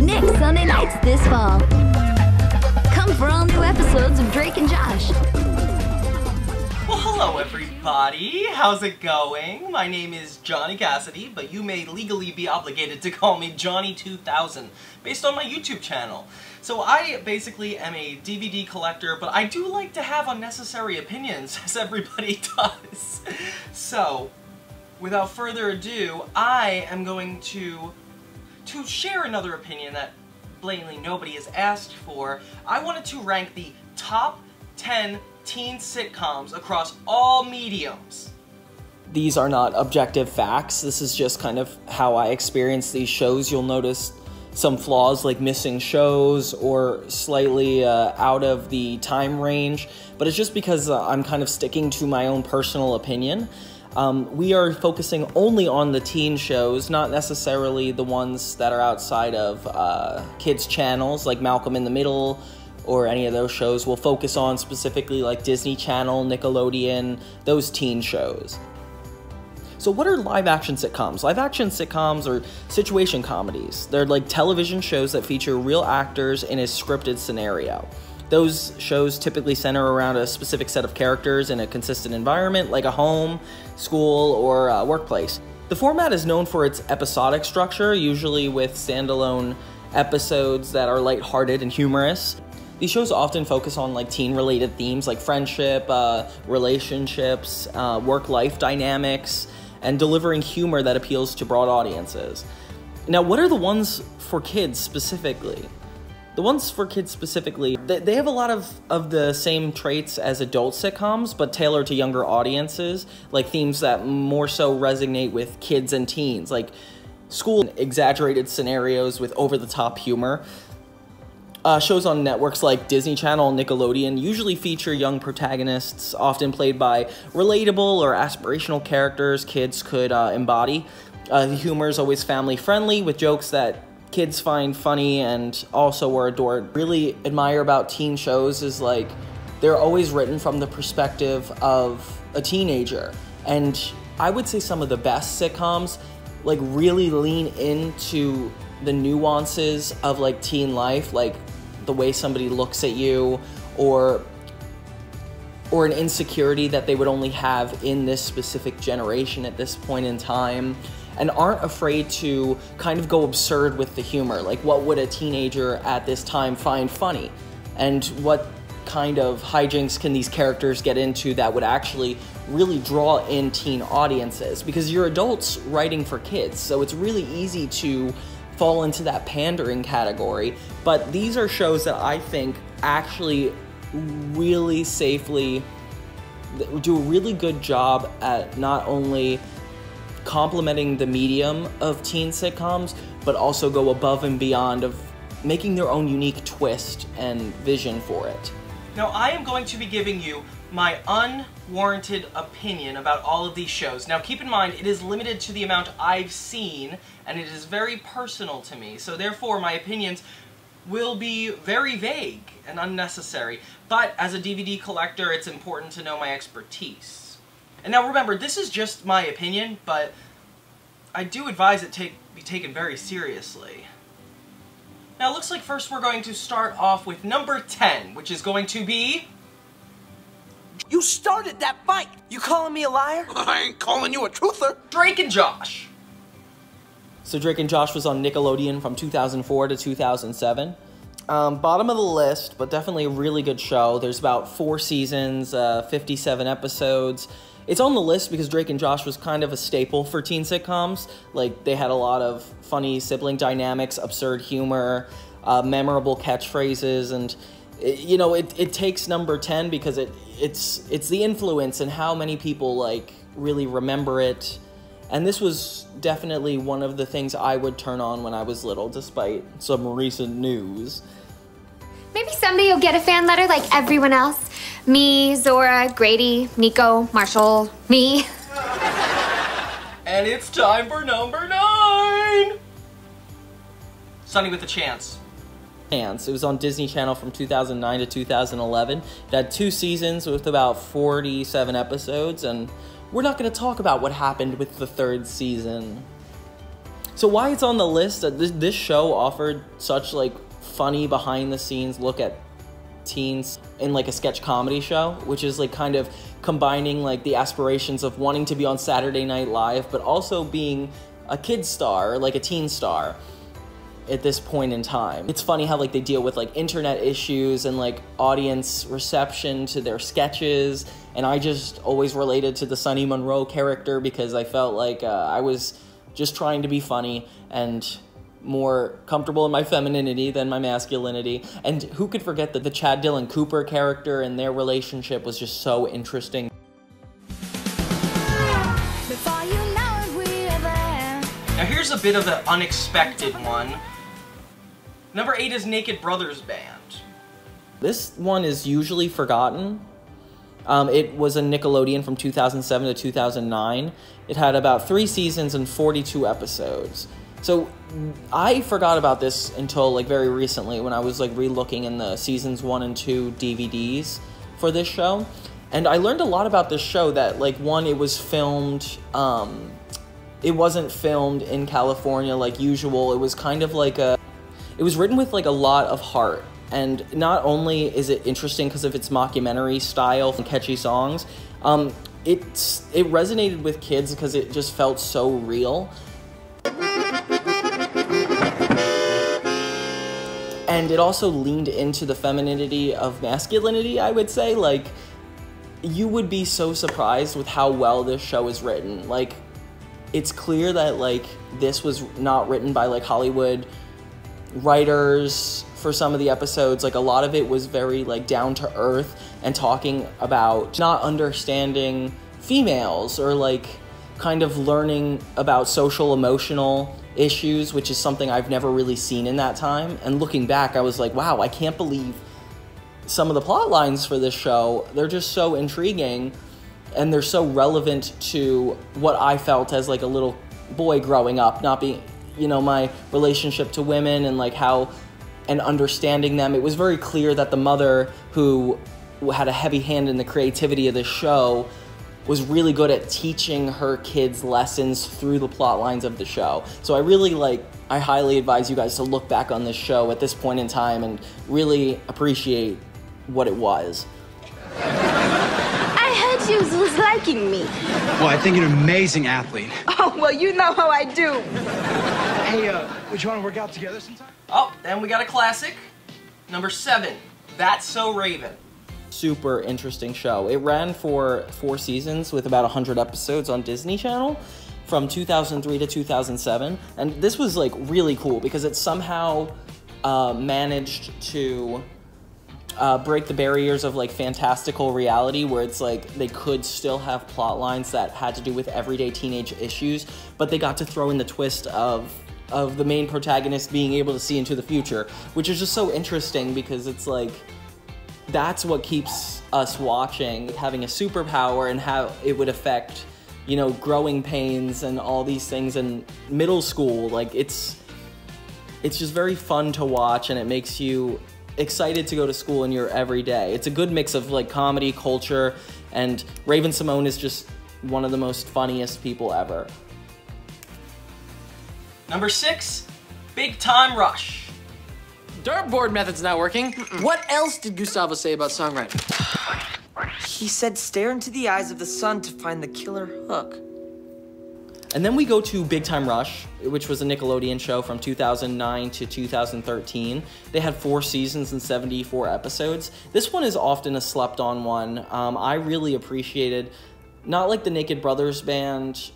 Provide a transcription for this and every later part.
Nick Sunday nights this fall. Come for all new episodes of Drake and Josh. Well, hello everybody. How's it going? My name is Johnny Cassidy, but you may legally be obligated to call me Johnny 2000, based on my YouTube channel. So I basically am a DVD collector, but I do like to have unnecessary opinions, as everybody does. So, without further ado, I am going to share another opinion that blatantly nobody has asked for. I wanted to rank the top 10 teen sitcoms across all mediums. These are not objective facts. This is just kind of how I experience these shows. You'll notice some flaws like missing shows or slightly out of the time range, but it's just because I'm kind of sticking to my own personal opinion. We are focusing only on the teen shows, not necessarily the ones that are outside of kids' channels like Malcolm in the Middle or any of those shows. We'll focus on specifically like Disney Channel, Nickelodeon, those teen shows. So what are live-action sitcoms? Live-action sitcoms are situation comedies. They're like television shows that feature real actors in a scripted scenario. Those shows typically center around a specific set of characters in a consistent environment, like a home, school, or workplace. The format is known for its episodic structure, usually with standalone episodes that are lighthearted and humorous. These shows often focus on like teen-related themes like friendship, relationships, work-life dynamics, and delivering humor that appeals to broad audiences. Now, what are the ones for kids specifically? The ones for kids specifically, they have a lot of the same traits as adult sitcoms, but tailored to younger audiences, like themes that more so resonate with kids and teens, like school exaggerated scenarios with over-the-top humor. Shows on networks like Disney Channel and Nickelodeon usually feature young protagonists, often played by relatable or aspirational characters kids could embody. The humor is always family-friendly, with jokes that kids find funny and also are adored. Really admire about teen shows is like they're always written from the perspective of a teenager. And I would say some of the best sitcoms like really lean into the nuances of like teen life, like the way somebody looks at you, or an insecurity that they would only have in this specific generation at this point in time, and aren't afraid to kind of go absurd with the humor. Like, what would a teenager at this time find funny? And what kind of hijinks can these characters get into that would actually really draw in teen audiences? Because you're adults writing for kids, so it's really easy to fall into that pandering category, but these are shows that I think actually really safely do a really good job at not only complementing the medium of teen sitcoms, but also go above and beyond of making their own unique twist and vision for it. Now, I am going to be giving you my unwarranted opinion about all of these shows. Now, keep in mind, it is limited to the amount I've seen, and it is very personal to me, so therefore my opinions will be very vague and unnecessary. But as a DVD collector, it's important to know my expertise. And now remember, this is just my opinion, but I do advise it be taken very seriously. Now, it looks like first we're going to start off with number 10, which is going to be... You started that fight! You calling me a liar? I ain't calling you a truther! Drake and Josh! So Drake and Josh was on Nickelodeon from 2004 to 2007. Bottom of the list, but definitely a really good show. There's about 4 seasons, 57 episodes. It's on the list because Drake and Josh was kind of a staple for teen sitcoms. Like, they had a lot of funny sibling dynamics, absurd humor, memorable catchphrases, and it takes number 10 because it's the influence and how many people like really remember it. And this was definitely one of the things I would turn on when I was little, despite some recent news. Maybe someday you'll get a fan letter like everyone else. Me, Zora, Grady, Nico, Marshall, me. And it's time for number 9! Sunny with a Chance. It was on Disney Channel from 2009 to 2011. It had 2 seasons with about 47 episodes, and we're not going to talk about what happened with the 3rd season. So why it's on the list, this show offered such like funny behind the scenes look at teens in like a sketch comedy show, which is like kind of combining like the aspirations of wanting to be on Saturday Night Live, but also being a kid star, like a teen star at this point in time. It's funny how like they deal with like internet issues and like audience reception to their sketches, and I just always related to the Sunny Monroe character because I felt like I was just trying to be funny and more comfortable in my femininity than my masculinity. And who could forget that the Chad Dillon Cooper character and their relationship was just so interesting. Now here's a bit of an unexpected one. Number 8 is Naked Brothers Band. This one is usually forgotten. It was a Nickelodeon from 2007 to 2009. It had about 3 seasons and 42 episodes. So I forgot about this until like very recently when I was like re-looking in the seasons 1 and 2 DVDs for this show. And I learned a lot about this show that like one, it was filmed, it wasn't filmed in California like usual. It was kind of like it was written with like a lot of heart. And not only is it interesting because of its mockumentary style and catchy songs, it resonated with kids because it just felt so real. And it also leaned into the femininity of masculinity, I would say. Like, you would be so surprised with how well this show is written. Like, it's clear that, like, this was not written by, like, Hollywood writers for some of the episodes. Like, a lot of it was very, like, down to earth and talking about not understanding females or, like, kind of learning about social emotional issues, which is something I've never really seen in that time. And looking back, I was like, wow, I can't believe some of the plot lines for this show. They're just so intriguing and they're so relevant to what I felt as like a little boy growing up, not being, you know, my relationship to women and like how, and understanding them. It was very clear that the mother, who had a heavy hand in the creativity of this show, was really good at teaching her kids lessons through the plot lines of the show. So I highly advise you guys to look back on this show at this point in time and really appreciate what it was. I heard you was liking me. Well, I think you're an amazing athlete. Oh, well, you know how I do. Hey, would you want to work out together sometime? Oh, and we got a classic. Number 7, That's So Raven. Super interesting show. It ran for 4 seasons with about 100 episodes on Disney Channel from 2003 to 2007. And this was like really cool because it somehow managed to break the barriers of like fantastical reality, where it's like they could still have plot lines that had to do with everyday teenage issues, but they got to throw in the twist of the main protagonist being able to see into the future, which is just so interesting because it's like, that's what keeps us watching, having a superpower and how it would affect, you know, growing pains and all these things in middle school. Like, it's just very fun to watch, and it makes you excited to go to school in your everyday. It's a good mix of like comedy, culture, and Raven-Symoné is just one of the most funniest people ever. Number 6, Big Time Rush. Dartboard method's not working. What else did Gustavo say about songwriting? He said stare into the eyes of the sun to find the killer hook. And then we go to Big Time Rush, which was a Nickelodeon show from 2009 to 2013. They had 4 seasons and 74 episodes. This one is often a slept-on one. I really appreciated, not like the Naked Brothers Band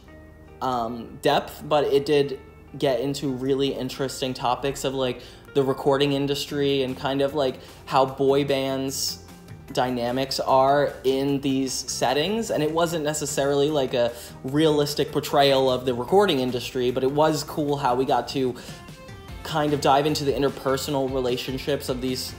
depth, but it did get into really interesting topics of like the recording industry and kind of like how boy bands dynamics are in these settings. And it wasn't necessarily like a realistic portrayal of the recording industry, but it was cool how we got to kind of dive into the interpersonal relationships of these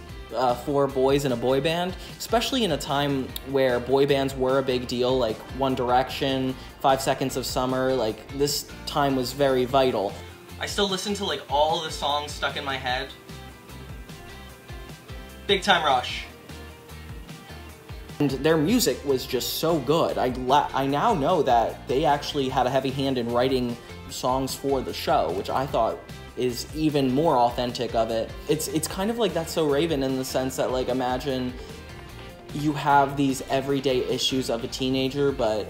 4 boys in a boy band, especially in a time where boy bands were a big deal, like One Direction, 5 Seconds of Summer. Like, this time was very vital. I still listen to like all the songs stuck in my head. Big Time Rush. And their music was just so good. I now know that they actually had a heavy hand in writing songs for the show, which I thought is even more authentic of it. It's kind of like That's So Raven in the sense that, like, imagine you have these everyday issues of a teenager, but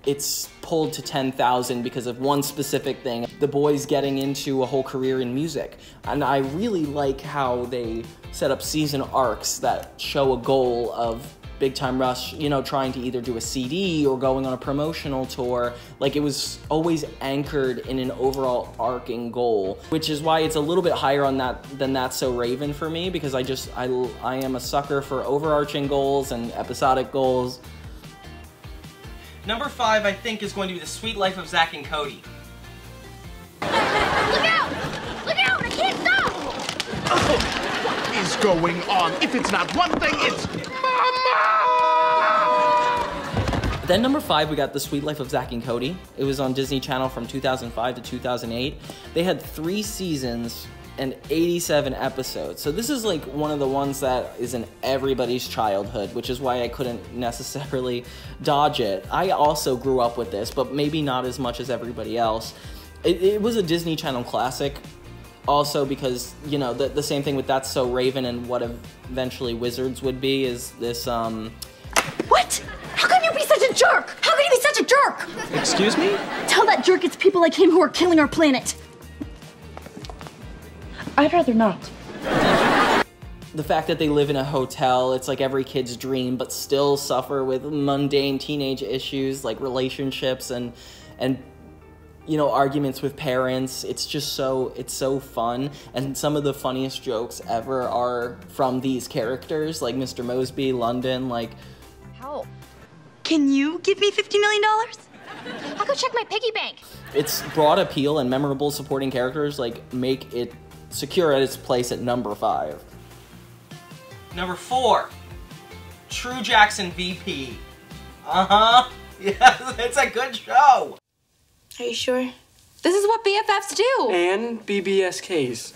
it's pulled to 10,000 because of one specific thing. The boy's getting into a whole career in music. And I really like how they set up season arcs that show a goal of Big Time Rush, you know, trying to either do a CD or going on a promotional tour. Like, it was always anchored in an overall arcing goal, which is why it's a little bit higher on that than That's So Raven for me, because I am a sucker for overarching goals and episodic goals. Number 5, I think, is going to be The Sweet Life of Zack and Cody. Look out! Look out! I can't stop! What is going on? If it's not one thing, it's Mama! Then number 5, we got The Sweet Life of Zack and Cody. It was on Disney Channel from 2005 to 2008. They had 3 seasons and 87 episodes. So this is like one of the ones that is in everybody's childhood, which is why I couldn't necessarily dodge it. I also grew up with this, but maybe not as much as everybody else. It was a Disney Channel classic, also because, you know, the same thing with That's So Raven and what eventually Wizards would be is this, What? How can you be such a jerk? How can you be such a jerk? Excuse me? Tell that jerk it's people like him who are killing our planet. I'd rather not. The fact that they live in a hotel, it's like every kid's dream, but still suffer with mundane teenage issues like relationships and you know, arguments with parents. It's so fun, and some of the funniest jokes ever are from these characters, like Mr. Mosby, London, like... How? Can you give me $50 million? I'll go check my piggy bank. Its broad appeal and memorable supporting characters, like, make it secure at its place at number 5. Number 4, True Jackson VP. Uh-huh. Yeah, it's a good show. Are you sure? This is what BFFs do. And BBSKs.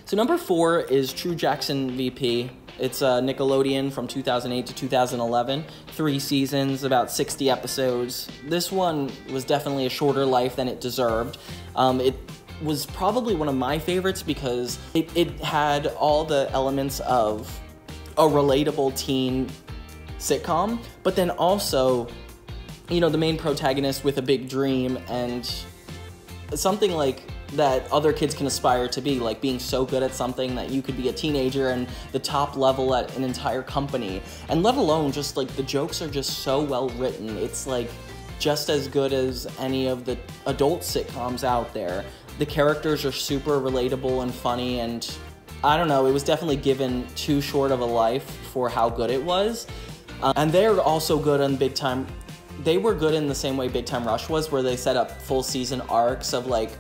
So number 4 is True Jackson VP. It's Nickelodeon from 2008 to 2011. 3 seasons, about 60 episodes. This one was definitely a shorter life than it deserved. It was probably one of my favorites because it had all the elements of a relatable teen sitcom, but then also, you know, the main protagonist with a big dream and something like that other kids can aspire to be, like being so good at something that you could be a teenager and the top level at an entire company. And let alone just like the jokes are just so well written. It's like just as good as any of the adult sitcoms out there. The characters are super relatable and funny, and I don't know, it was definitely given too short of a life for how good it was. And they're also good on Big Time. They were good in the same way Big Time Rush was, where they set up full season arcs of like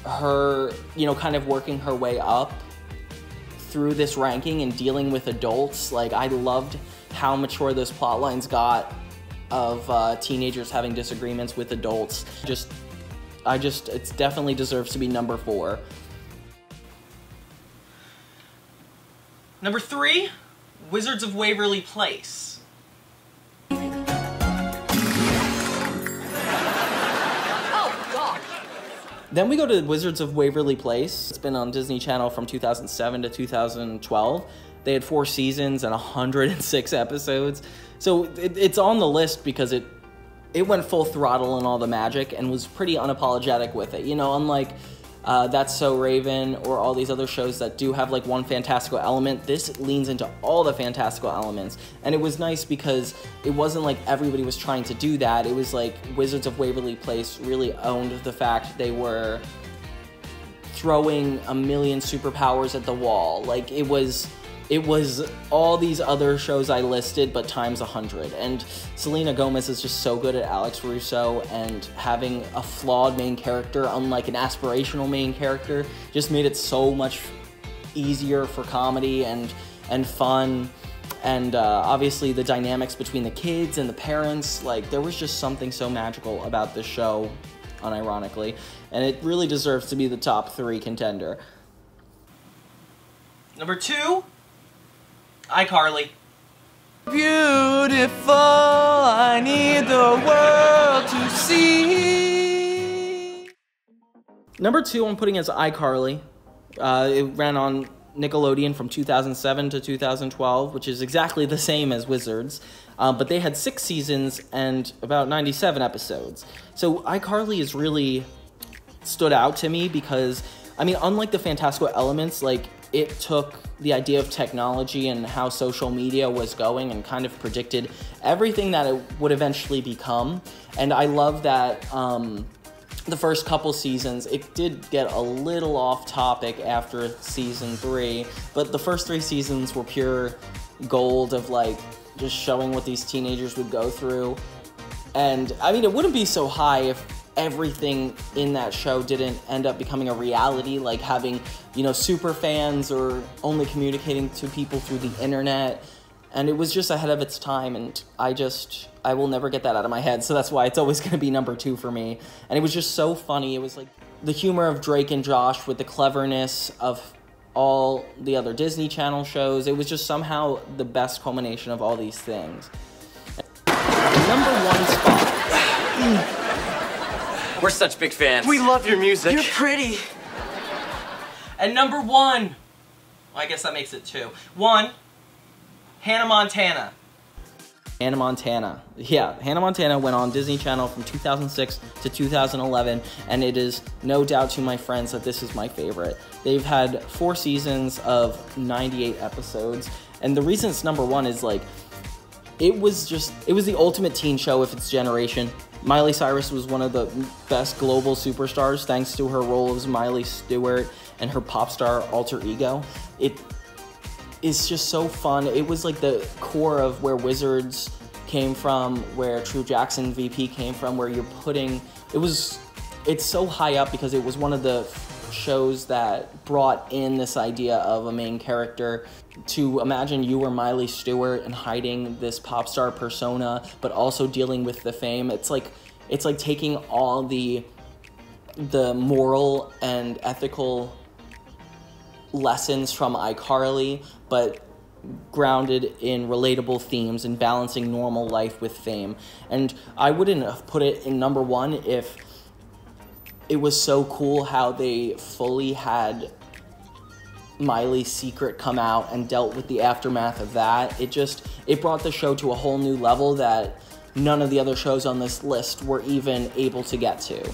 her, you know, kind of working her way up through this ranking and dealing with adults. Like, I loved how mature those plot lines got of teenagers having disagreements with adults. It definitely deserves to be number 4. Number 3, Wizards of Waverly Place. Oh, God. Then we go to Wizards of Waverly Place. It's been on Disney Channel from 2007 to 2012. They had 4 seasons and 106 episodes. So it's on the list because it went full throttle in all the magic and was pretty unapologetic with it. You know, unlike That's So Raven or all these other shows that do have like one fantastical element, this leans into all the fantastical elements. And it was nice because it wasn't like everybody was trying to do that. It was like Wizards of Waverly Place really owned the fact they were throwing a million superpowers at the wall. Like, it was all these other shows I listed, but times 100. And Selena Gomez is just so good at Alex Russo, and having a flawed main character, unlike an aspirational main character, just made it so much easier for comedy and fun. And obviously the dynamics between the kids and the parents, like, there was just something so magical about this show, unironically. And it really deserves to be the top 3 contender. Number 2, iCarly. Beautiful, I need the world to see. Number 2 I'm putting as iCarly. It ran on Nickelodeon from 2007 to 2012, which is exactly the same as Wizards. But they had 6 seasons and about 97 episodes. So iCarly is really stood out to me because, I mean, unlike the fantastical elements, like, it took the idea of technology and how social media was going and kind of predicted everything that it would eventually become. And I love that the first couple seasons, it did get a little off topic after season 3, but the first 3 seasons were pure gold of, like, just showing what these teenagers would go through. And, I mean, it wouldn't be so high if everything in that show didn't end up becoming a reality, like having, you know, super fans or only communicating to people through the internet. And it was just ahead of its time, and I will never get that out of my head, so that's why it's always going to be number 2 for me. And it was just so funny. It was like the humor of Drake and Josh with the cleverness of all the other Disney Channel shows. It was just somehow the best culmination of all these things. Number 1 spot. We're such big fans. We love your music. You're pretty. And number 1, well, I guess that makes it 2. 1, Hannah Montana. Hannah Montana. Yeah, Hannah Montana went on Disney Channel from 2006 to 2011, and it is no doubt to my friends that this is my favorite. They've had 4 seasons of 98 episodes, and the reason it's number 1 is, like, it was the ultimate teen show of its generation. Miley Cyrus was one of the best global superstars thanks to her role as Miley Stewart and her pop star alter ego. It is just so fun. It was like the core of where Wizards came from, where True Jackson VP came from, where you're putting, it's so high up because it was one of the shows that brought in this idea of a main character. To imagine you were Miley Stewart and hiding this pop star persona, but also dealing with the fame. It's like taking all the moral and ethical lessons from iCarly, but grounded in relatable themes and balancing normal life with fame. And I wouldn't have put it in number 1 if it was so cool how they fully had Miley's secret come out and dealt with the aftermath of that. It brought the show to a whole new level that none of the other shows on this list were even able to get to.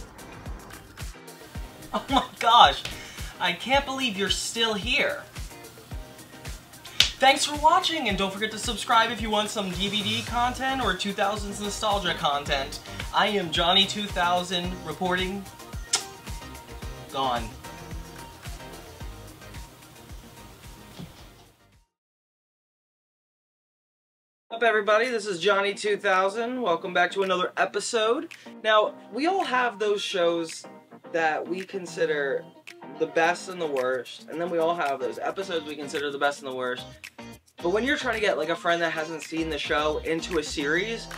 Oh my gosh, I can't believe you're still here. Thanks for watching, and don't forget to subscribe if you want some DVD content or 2000s nostalgia content. I am Johnny 2000 reporting. Gone. What's up, everybody? This is Johnny 2000. Welcome back to another episode. Now, we all have those shows that we consider the best and the worst, and then we all have those episodes we consider the best and the worst. But when you're trying to get, like, a friend that hasn't seen the show into a series,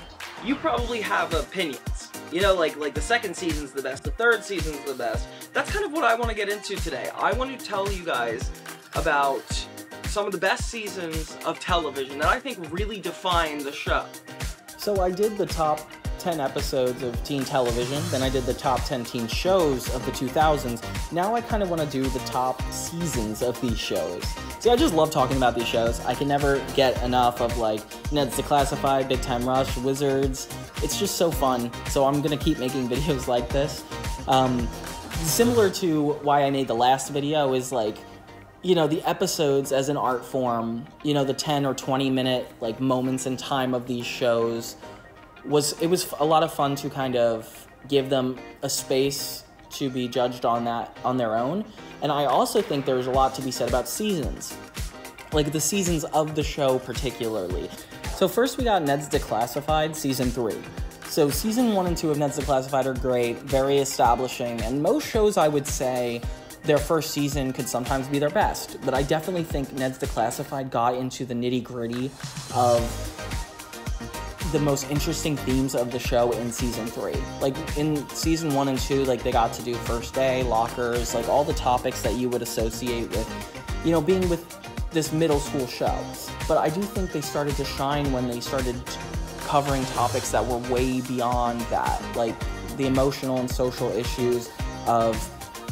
you probably have opinions. You know, like the second season's the best, the third season's the best. That's kind of what I want to get into today. I want to tell you guys about some of the best seasons of television that I think really define the show. So I did the top 10 episodes of teen television, then I did the top 10 teen shows of the 2000s. Now I kind of want to do the top seasons of these shows. See, I just love talking about these shows. I can never get enough of, like, Ned's Declassified, Big Time Rush, Wizards. It's just so fun, so I'm gonna keep making videos like this. Similar to why I made the last video is, like, you know, the episodes as an art form, you know, the 10 or 20 minute, like, moments in time of these shows it was a lot of fun to kind of give them a space to be judged on their own. And I also think there's a lot to be said about seasons, like the seasons of the show particularly. So first we got Ned's Declassified season 3. So season 1 and 2 of Ned's Declassified are great, very establishing, and most shows I would say their first season could sometimes be their best, but I definitely think Ned's Declassified got into the nitty-gritty of the most interesting themes of the show in season 3. Like in season 1 and 2, like they got to do first day, lockers, like all the topics that you would associate with, you know, being with this middle school show. But I do think they started to shine when they started covering topics that were way beyond that, like the emotional and social issues of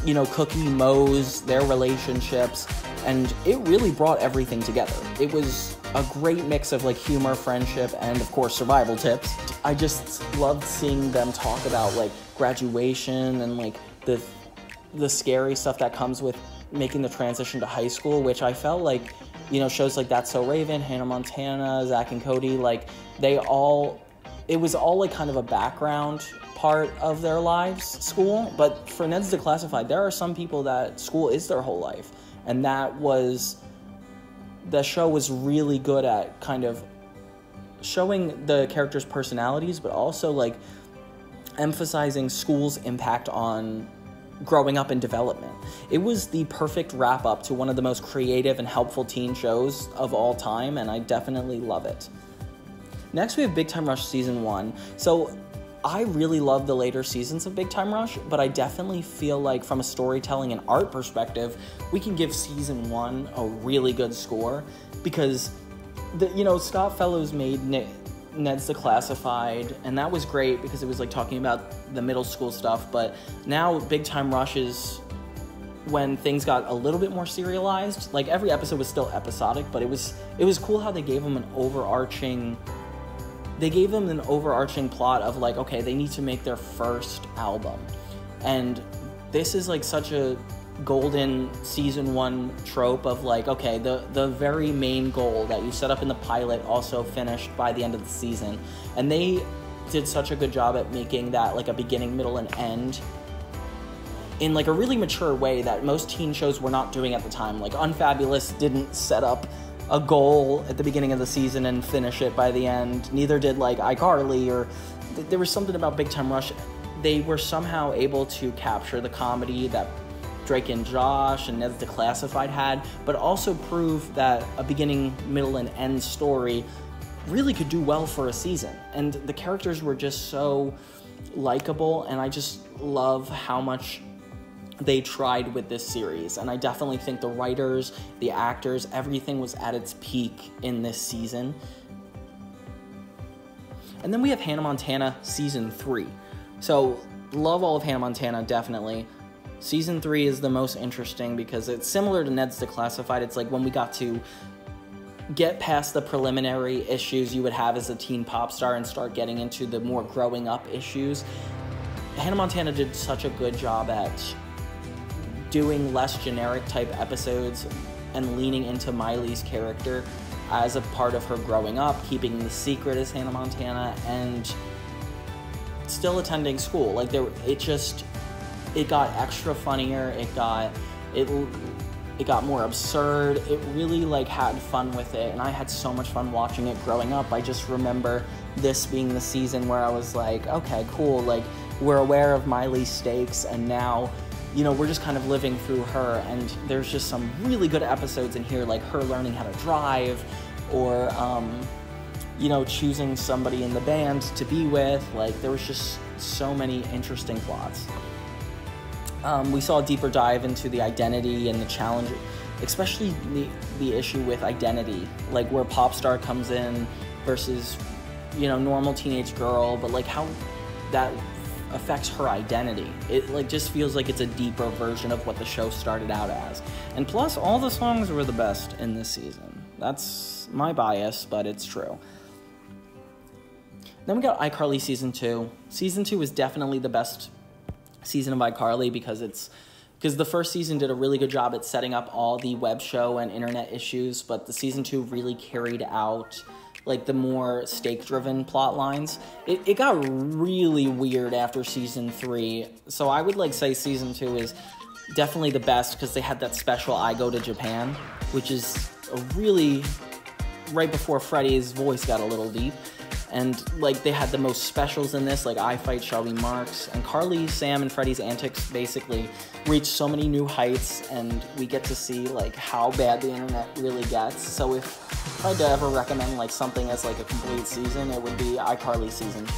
you know, Cookie, Mose, their relationships, and it really brought everything together. It was a great mix of like humor, friendship, and of course survival tips. I just loved seeing them talk about like graduation and like the scary stuff that comes with making the transition to high school, which I felt like, you know, shows like That's So Raven, Hannah Montana, Zach and Cody, like it was all like kind of a background part of their lives, school. But for Ned's Declassified, there are some people that school is their whole life, and the show was really good at kind of showing the characters' personalities, but also like emphasizing school's impact on growing up and development. It was the perfect wrap up to one of the most creative and helpful teen shows of all time, and I definitely love it. Next we have Big Time Rush Season 1. So I really love the later seasons of Big Time Rush, but I definitely feel like from a storytelling and art perspective, we can give Season 1 a really good score, because Scott Fellows made Ned's Declassified, and that was great because it was like talking about the middle school stuff. But now Big Time Rush is when things got a little bit more serialized. Like every episode was still episodic, but it was cool how they gave them an overarching plot of like, okay, they need to make their first album, and this is like such a golden Season 1 trope of like, okay, the very main goal that you set up in the pilot also finished by the end of the season. And they did such a good job at making that like a beginning, middle, and end in like a really mature way that most teen shows were not doing at the time. Like Unfabulous didn't set up a goal at the beginning of the season and finish it by the end. Neither did like iCarly, or there was something about Big Time Rush. They were somehow able to capture the comedy that Drake and Josh and Ned's Declassified had, but also prove that a beginning, middle, and end story really could do well for a season. And the characters were just so likable, and I just love how much they tried with this series. And I definitely think the writers, the actors, everything was at its peak in this season. And then we have Hannah Montana Season 3. So, love all of Hannah Montana, definitely. Season 3 is the most interesting because it's similar to Ned's Declassified. It's like when we got to get past the preliminary issues you would have as a teen pop star and start getting into the more growing up issues. Hannah Montana did such a good job at doing less generic type episodes and leaning into Miley's character as a part of her growing up, keeping the secret as Hannah Montana, and still attending school. Like it got extra funnier, it got more absurd. It really like had fun with it, and I had so much fun watching it growing up. I just remember this being the season where I was like, okay, cool, like we're aware of Miley's stakes, and now, you know, we're just kind of living through her. And there's just some really good episodes in here, like her learning how to drive, or you know, choosing somebody in the band to be with. Like there was just so many interesting plots. We saw a deeper dive into the identity and the challenge, especially the issue with identity, like where pop star comes in versus, you know, normal teenage girl, but like how that affects her identity. It like just feels like it's a deeper version of what the show started out as. And plus, all the songs were the best in this season. That's my bias, but it's true. Then we got iCarly Season 2. Season 2 is definitely the best season of iCarly because the first season did a really good job at setting up all the web show and internet issues, but the Season 2 really carried out like the more stake-driven plot lines. It got really weird after Season 3, so I would like say Season 2 is definitely the best because they had that special I Go to Japan, which is a really, right before Freddy's voice got a little deep. And like they had the most specials in this, like I Fight Shelby Marks, and Carly, Sam, and Freddy's antics basically reach so many new heights, and we get to see like how bad the internet really gets. So if I had to ever recommend like something as like a complete season, it would be iCarly Season 2.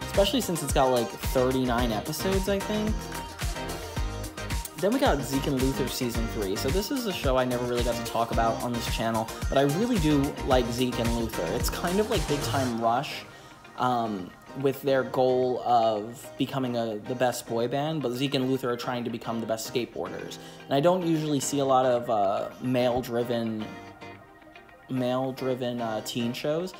Especially since it's got like 39 episodes, I think. Then we got Zeke and Luther Season 3. So this is a show I never really got to talk about on this channel, but I really do like Zeke and Luther. It's kind of like Big Time Rush, with their goal of becoming the best boy band, but Zeke and Luther are trying to become the best skateboarders. And I don't usually see a lot of male-driven teen shows.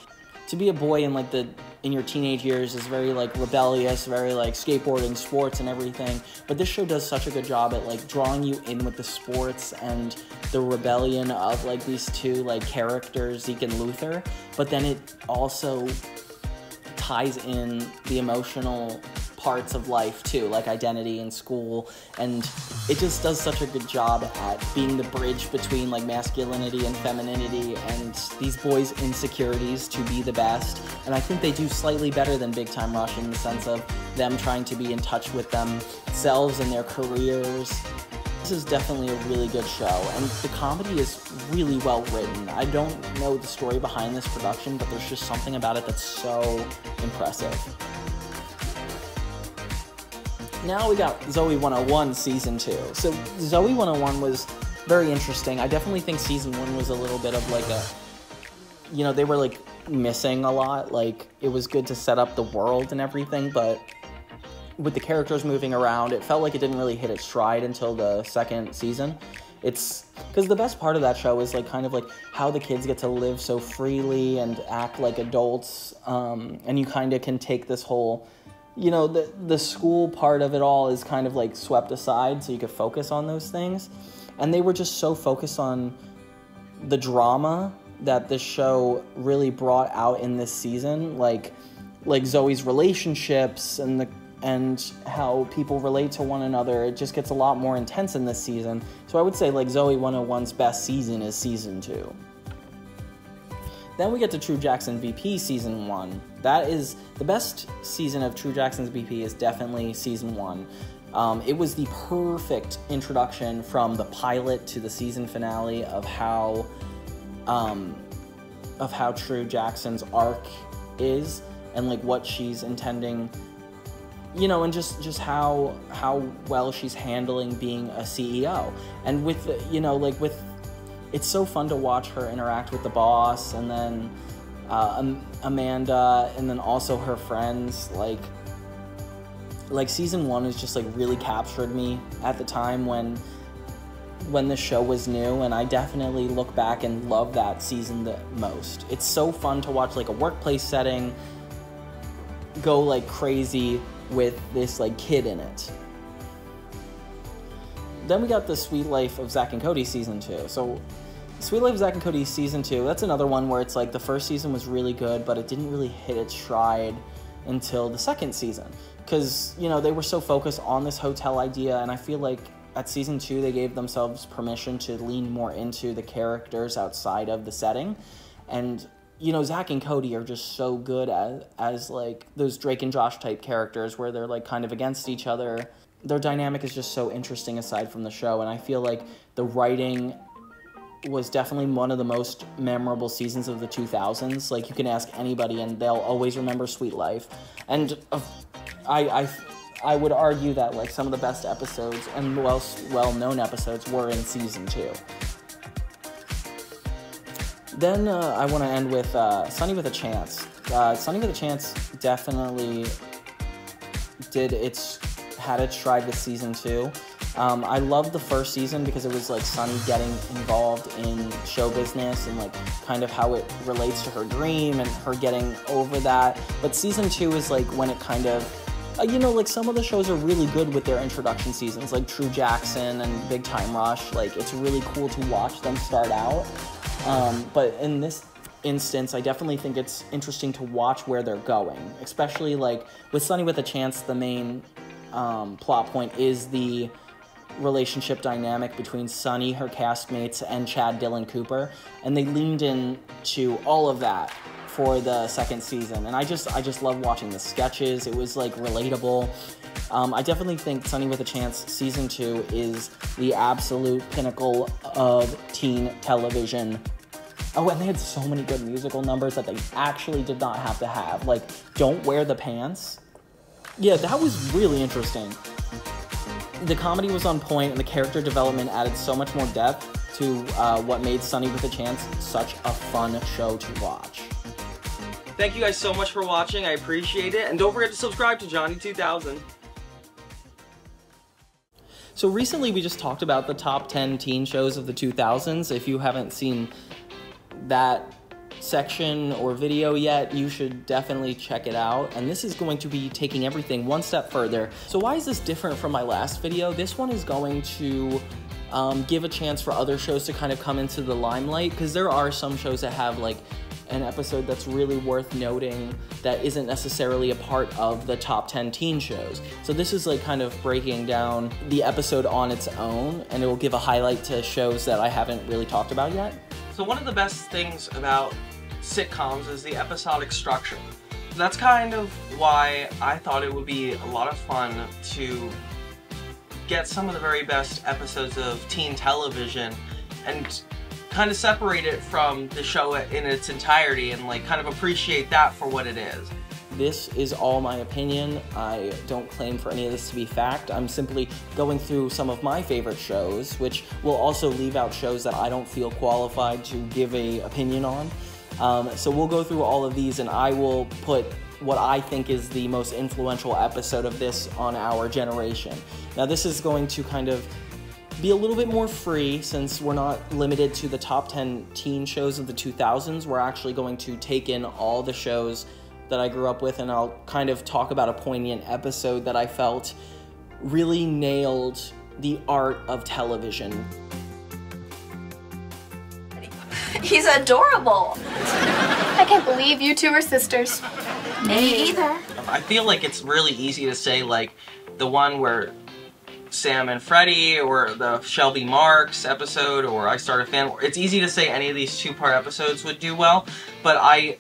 To be a boy in your teenage years is very like rebellious, very like skateboarding, sports, and everything. But this show does such a good job at like drawing you in with the sports and the rebellion of like these two like characters, Zeke and Luther. But then it also ties in the emotional parts of life too, like identity and school, and it just does such a good job at being the bridge between like masculinity and femininity and these boys' insecurities to be the best. And I think they do slightly better than Big Time Rush in the sense of them trying to be in touch with themselves and their careers. This is definitely a really good show, and the comedy is really well written. I don't know the story behind this production, but there's just something about it that's so impressive. Now we got Zoey 101 Season 2. So Zoey 101 was very interesting. I definitely think Season 1 was a little bit of like a, you know, they were like missing a lot. Like, it was good to set up the world and everything, but with the characters moving around, it felt like it didn't really hit its stride until the second season. It's because the best part of that show is like kind of like how the kids get to live so freely and act like adults, and you kind of can take this whole, you know, the school part of it all is kind of like swept aside so you could focus on those things. And they were just so focused on the drama that this show really brought out in this season, like Zoe's relationships and how people relate to one another. It just gets a lot more intense in this season. So I would say like Zoey 101's best season is Season 2. Then we get to True Jackson VP Season 1. That is the best season of True Jackson's VP is definitely Season 1. It was the perfect introduction from the pilot to the season finale of how True Jackson's arc is and like what she's intending, you know, and just how well she's handling being a CEO. And with, you know, like with, it's so fun to watch her interact with the boss, and then Amanda, and then also her friends. Like Season 1 is just like really captured me at the time when the show was new, and I definitely look back and love that season the most. It's so fun to watch like a workplace setting go like crazy with this like kid in it. Then we got The Sweet Life of Zack and Cody Season 2. So Sweet Life of Zack and Cody Season 2, that's another one where it's like the first season was really good, but it didn't really hit its stride until the second season. Because, you know, they were so focused on this hotel idea, and I feel like at Season 2 they gave themselves permission to lean more into the characters outside of the setting. And, you know, Zack and Cody are just so good as like those Drake and Josh type characters where they're like kind of against each other. Their dynamic is just so interesting aside from the show, and I feel like the writing was definitely one of the most memorable seasons of the 2000s. Like, you can ask anybody and they'll always remember Sweet Life. And I would argue that like some of the best episodes and well-known episodes were in Season 2. Then I want to end with Sunny with a Chance. Sunny with a Chance definitely had its stride with Season 2. I loved the first season because it was like Sunny getting involved in show business and like kind of how it relates to her dream and her getting over that. But Season 2 is like when it kind of, you know, like some of the shows are really good with their introduction seasons, like True Jackson and Big Time Rush. Like, it's really cool to watch them start out. But in this instance, I definitely think it's interesting to watch where they're going, especially like with Sunny with a Chance. The main plot point is the relationship dynamic between Sunny, her castmates, and Chad Dylan Cooper, and they leaned into all of that for the second season, and I just love watching the sketches. It was like relatable. I definitely think Sunny with a Chance Season 2 is the absolute pinnacle of teen television. Oh, and they had so many good musical numbers that they actually did not have to have. Like, Don't Wear the Pants. Yeah, that was really interesting. The comedy was on point, and the character development added so much more depth to what made Sunny with a Chance such a fun show to watch. Thank you guys so much for watching. I appreciate it. And don't forget to subscribe to Johnny 2000. So recently we just talked about the top 10 teen shows of the 2000s. If you haven't seen that section or video yet, you should definitely check it out. And this is going to be taking everything one step further. So why is this different from my last video? This one is going to give a chance for other shows to kind of come into the limelight, because there are some shows that have like an episode that's really worth noting that isn't necessarily a part of the top 10 teen shows. So this is like kind of breaking down the episode on its own, and it will give a highlight to shows that I haven't really talked about yet. So one of the best things about sitcoms is the episodic structure. That's kind of why I thought it would be a lot of fun to get some of the very best episodes of teen television and kind of separate it from the show in its entirety and like kind of appreciate that for what it is. This is all my opinion. I don't claim for any of this to be fact. I'm simply going through some of my favorite shows, which will also leave out shows that I don't feel qualified to give an opinion on. So we'll go through all of these, and I will put what I think is the most influential episode of this on our generation. Now this is going to kind of be a little bit more free, since we're not limited to the top 10 teen shows of the 2000s. We're actually going to take in all the shows that I grew up with, and I'll kind of talk about a poignant episode that I felt really nailed the art of television. He's adorable. I can't believe you two are sisters. Me either. I feel like it's really easy to say like the one where Sam and Freddie, or the Shelby Marks episode, or I Start a Fan. It's easy to say any of these two-part episodes would do well, but I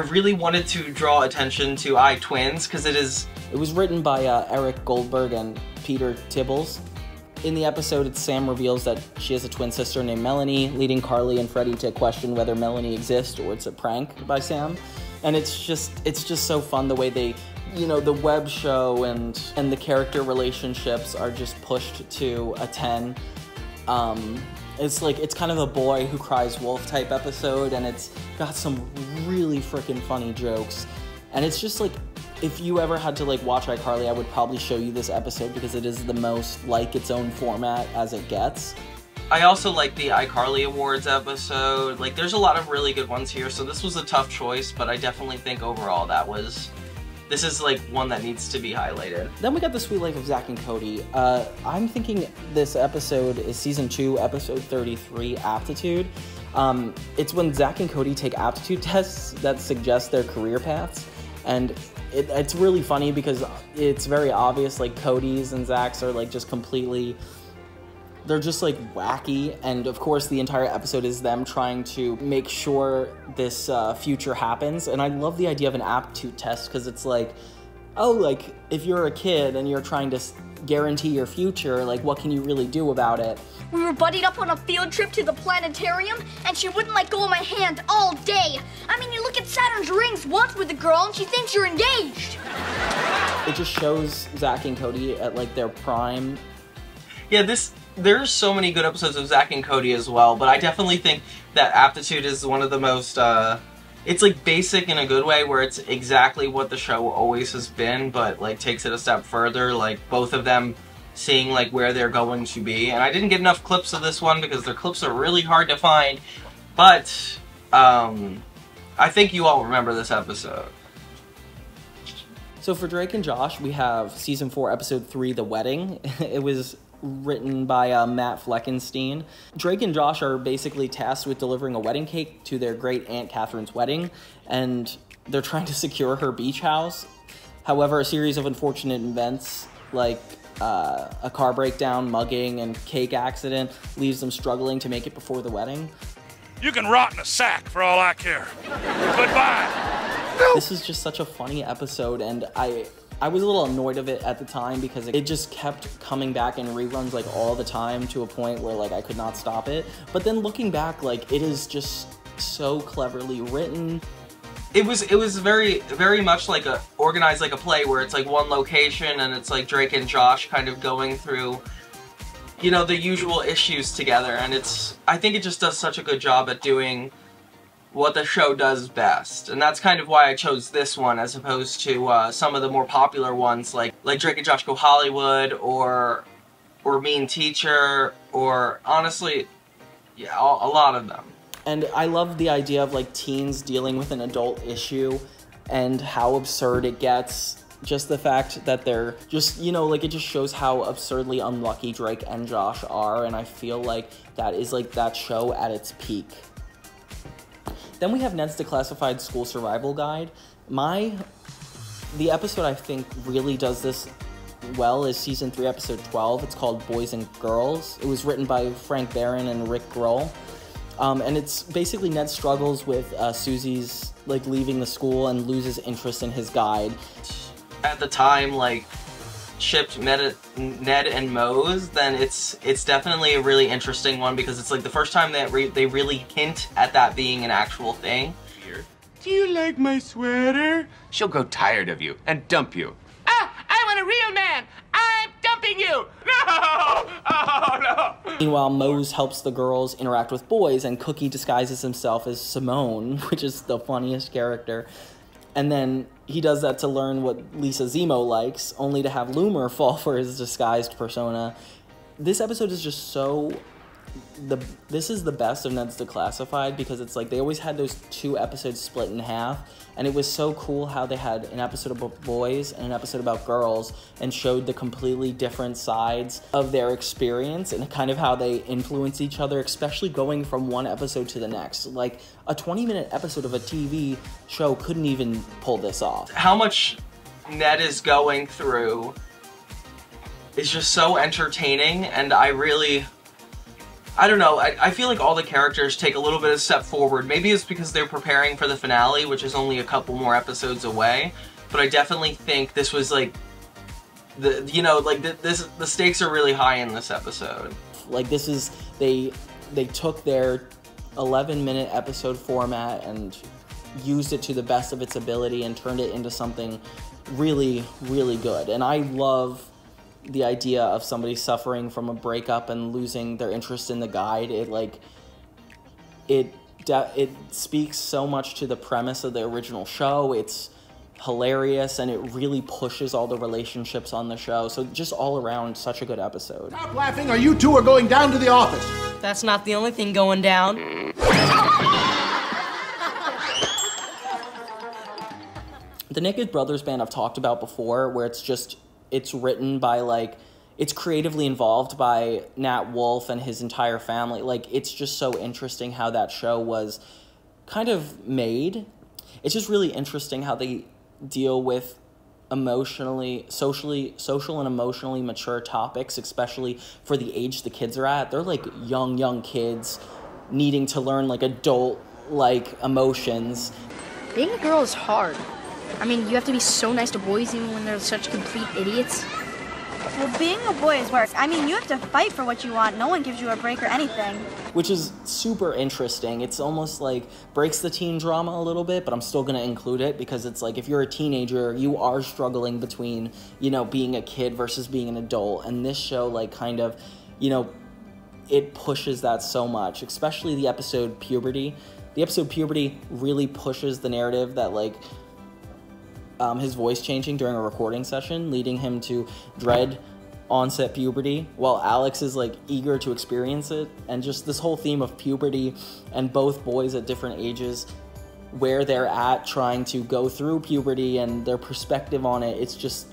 really wanted to draw attention to iTwins, because it was written by Eric Goldberg and Peter Tibbles. In the episode, Sam reveals that she has a twin sister named Melanie, leading Carly and Freddie to question whether Melanie exists or it's a prank by Sam. And it's just so fun the way they, you know, the web show and the character relationships are just pushed to a 10. It's kind of a boy who cries wolf type episode, and it's got some really freaking funny jokes. And it's just like, if you ever had to like watch iCarly, I would probably show you this episode, because it is the most like its own format as it gets. I also like the iCarly Awards episode. Like, there's a lot of really good ones here, so this was a tough choice, but I definitely think overall this is like one that needs to be highlighted. Then we got The Sweet Life of Zach and Cody. I'm thinking this episode is season 2, episode 33, Aptitude. It's when Zach and Cody take aptitude tests that suggest their career paths, and it's really funny because it's very obvious, like Cody's and Zach's are like just completely, they're just like wacky, and of course the entire episode is them trying to make sure this future happens. And I love the idea of an aptitude test, because it's like, oh, like if you're a kid and you're trying to guarantee your future, like what can you really do about it? We were buddied up on a field trip to the planetarium, and she wouldn't let go of my hand all day. I mean, you look at Saturn's rings once with a girl, and she thinks you're engaged. It just shows Zach and Cody at like their prime. Yeah, there's so many good episodes of Zach and Cody as well, but I definitely think that Aptitude is one of the most, it's like basic in a good way, where it's exactly what the show always has been, but like takes it a step further, like both of them seeing like where they're going to be. And I didn't get enough clips of this one because their clips are really hard to find, but I think you all remember this episode. So for Drake and Josh, we have season 4, episode 3, The Wedding. It was written by Matt Fleckenstein. Drake and Josh are basically tasked with delivering a wedding cake to their great Aunt Catherine's wedding, and they're trying to secure her beach house. However, a series of unfortunate events, like a car breakdown, mugging, and cake accident, leaves them struggling to make it before the wedding. You can rot in a sack for all I care. Goodbye. This is just such a funny episode, and I was a little annoyed of it at the time because it just kept coming back in reruns like all the time, to a point where like I could not stop it. But then looking back, like it is just so cleverly written. It was very much like organized like a play, where it's like one location and it's like Drake and Josh kind of going through, you know, the usual issues together. And I think it just does such a good job at doing what the show does best. And that's kind of why I chose this one as opposed to some of the more popular ones like Drake and Josh Go Hollywood or Mean Teacher, or honestly, yeah, a lot of them. And I love the idea of like teens dealing with an adult issue and how absurd it gets. Just the fact that they're just, you know, like it just shows how absurdly unlucky Drake and Josh are, and I feel like that is like that show at its peak. Then we have Ned's Declassified School Survival Guide. The episode I think really does this well is Season 3, Episode 12. It's called Boys and Girls. It was written by Frank Barron and Rick Grohl. And it's basically Ned struggles with Susie's like leaving the school and loses interest in his guide. At the time, like, shipped Ned and Mose, then it's definitely a really interesting one because it's like the first time that they really hint at that being an actual thing. Do you like my sweater? She'll grow tired of you and dump you. Ah, I want a real man! I'm dumping you! No! Oh, no! Meanwhile, Mose helps the girls interact with boys, and Cookie disguises himself as Simone, which is the funniest character. And then he does that to learn what Lisa Zemo likes, only to have Loomer fall for his disguised persona. This episode is just so... This is the best of Ned's Declassified because it's like they always had those 2 episodes split in half, and it was so cool how they had an episode about boys and an episode about girls and showed the completely different sides of their experience and kind of how they influence each other, especially going from one episode to the next. Like, a 20-minute episode of a TV show couldn't even pull this off. How much Ned is going through is just so entertaining, and I don't know, I feel like all the characters take a little bit of step forward. Maybe it's because they're preparing for the finale, which is only a couple more episodes away, but I definitely think this was like, the stakes are really high in this episode. Like, this is, they took their 11-minute episode format and used it to the best of its ability and turned it into something really, really good. And I love the idea of somebody suffering from a breakup and losing their interest in the guide. It speaks so much to the premise of the original show. It's hilarious, and it really pushes all the relationships on the show. So just all around, such a good episode. Stop laughing or you two are going down to the office. That's not the only thing going down. The Naked Brothers Band I've talked about before, where it's written by, like, it's creatively involved by Nat Wolff and his entire family. Like, it's just so interesting how that show was kind of made. It's just really interesting how they deal with social and emotionally mature topics, especially for the age the kids are at. They're like young kids needing to learn like adult like emotions. Being a girl is hard. I mean, you have to be so nice to boys even when they're such complete idiots. Well, being a boy is worse. I mean, you have to fight for what you want. No one gives you a break or anything. Which is super interesting. It's almost like breaks the teen drama a little bit, but I'm still going to include it because it's like if you're a teenager, you are struggling between, being a kid versus being an adult. And this show, like, kind of, it pushes that so much, especially the episode Puberty. The episode Puberty really pushes the narrative that, like, his voice changing during a recording session, leading him to dread onset puberty, while Alex is like eager to experience it. And just this whole theme of puberty and both boys at different ages, where they're at trying to go through puberty and their perspective on it. It's just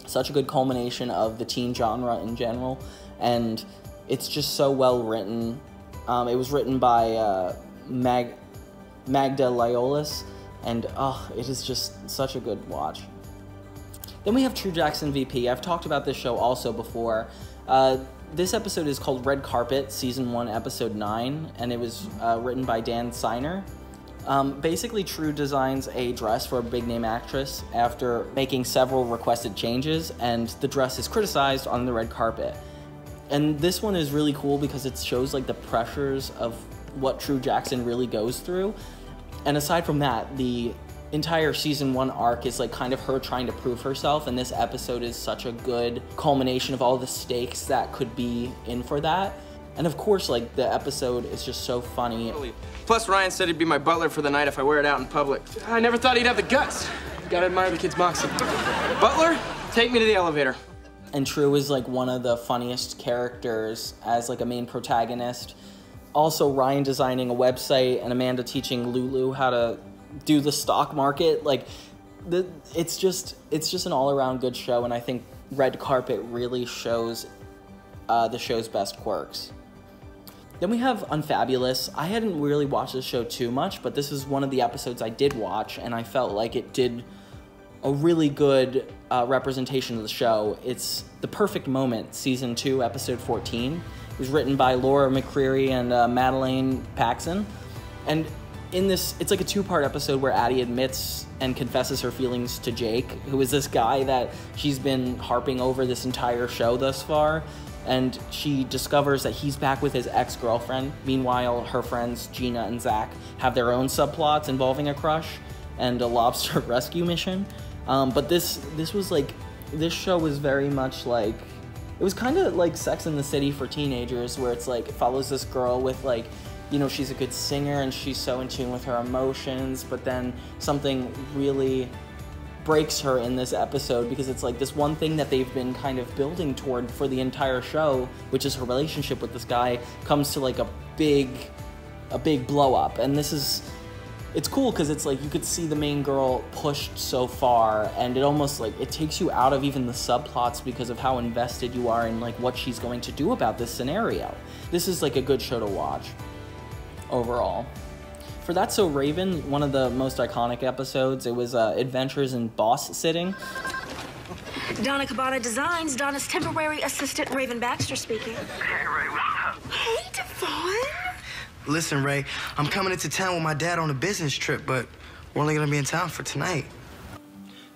such a good culmination of the teen genre in general, and it's just so well written. It was written by Magda Liolis, and it is just such a good watch. Then we have True Jackson VP. I've talked about this show also before. This episode is called Red Carpet, Season 1, Episode 9, and it was written by Dan Seiner. Basically, True designs a dress for a big-name actress after making several requested changes, and the dress is criticized on the red carpet. And this one is really cool because it shows like the pressures of what True Jackson really goes through. And aside from that, the entire Season 1 arc is like kind of her trying to prove herself, and this episode is such a good culmination of all the stakes that could be in for that. And of course, like, the episode is just so funny. Plus, Ryan said he'd be my butler for the night if I wear it out in public. I never thought he'd have the guts. Gotta admire the kid's moxie. Butler, take me to the elevator. And True is like one of the funniest characters as like a main protagonist. Also, Ryan designing a website and Amanda teaching Lulu how to do the stock market. Like, it's just an all-around good show, and I think Red Carpet really shows the show's best quirks. Then we have Unfabulous. I hadn't really watched this show too much, but this is one of the episodes I did watch, and I felt like it did a really good representation of the show. It's The Perfect Moment, Season 2, Episode 14. It was written by Laura McCreary and Madeleine Paxson. And in this, it's like a two-part episode where Addie admits and confesses her feelings to Jake, who is this guy that she's been harping over this entire show thus far. And she discovers that he's back with his ex-girlfriend. Meanwhile, her friends Gina and Zach have their own subplots involving a crush and a lobster rescue mission. But this show was very much like, it was kind of like Sex and the City for teenagers, where it's like, it follows this girl with like, you know, she's a good singer and she's so in tune with her emotions, but then something really breaks her in this episode, because it's like this one thing that they've been kind of building toward for the entire show, which is her relationship with this guy, comes to like a big blow up. And it's cool because it's like you could see the main girl pushed so far, and it almost like it takes you out of even the subplots because of how invested you are in like what she's going to do about this scenario. This is like a good show to watch overall. For That's So Raven, one of the most iconic episodes, it was Adventures in Boss Sitting. Donna Cabana Designs, Donna's temporary assistant, Raven Baxter speaking. Hey, Ray, what's up? Hey, Devon. Listen, Ray, I'm coming into town with my dad on a business trip, but we're only gonna be in town for tonight.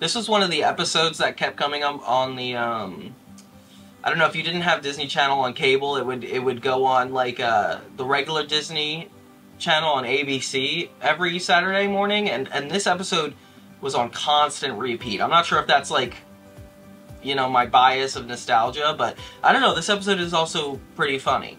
This was one of the episodes that kept coming up on the, I don't know, if you didn't have Disney Channel on cable, it would go on, like, the regular Disney Channel on ABC every Saturday morning, and this episode was on constant repeat. I'm not sure if that's, like, you know, my bias of nostalgia, but I don't know, this episode is also pretty funny.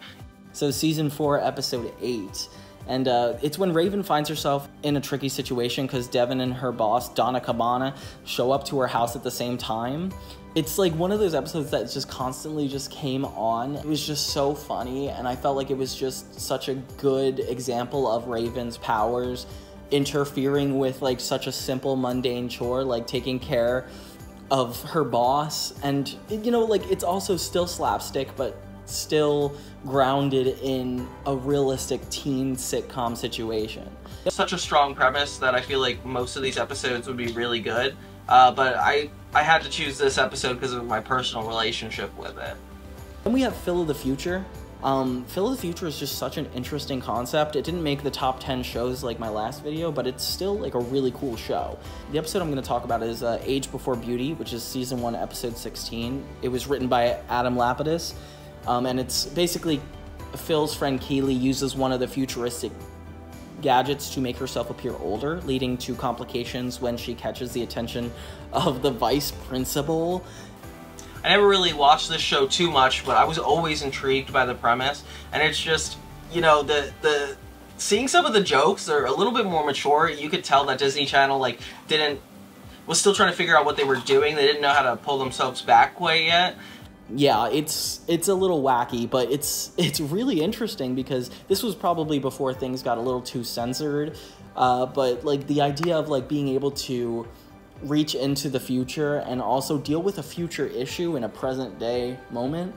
So Season 4, Episode 8. And it's when Raven finds herself in a tricky situation because Devin and her boss, Donna Cabana, show up to her house at the same time. It's like one of those episodes that just constantly just came on. It was just so funny, and I felt like it was just such a good example of Raven's powers interfering with like such a simple, mundane chore, like taking care of her boss. And, you know, like, it's also still slapstick, but still grounded in a realistic teen sitcom situation. It's such a strong premise that I feel like most of these episodes would be really good, but I had to choose this episode because of my personal relationship with it. Then we have Phil of the Future. Phil of the Future is just such an interesting concept. It didn't make the top 10 shows like my last video, but it's still like a really cool show. The episode I'm going to talk about is Age Before Beauty, which is Season 1, Episode 16. It was written by Adam Lapidus. And it's basically Phil's friend Keely uses one of the futuristic gadgets to make herself appear older, leading to complications when she catches the attention of the vice principal. I never really watched this show too much, but I was always intrigued by the premise, and it's just, you know, the seeing some of the jokes are a little bit more mature. You could tell that Disney Channel like was still trying to figure out what they were doing. They didn't know how to pull themselves back quite yet. Yeah, it's a little wacky, but it's really interesting because this was probably before things got a little too censored. But like the idea of like being able to reach into the future and also deal with a future issue in a present day moment,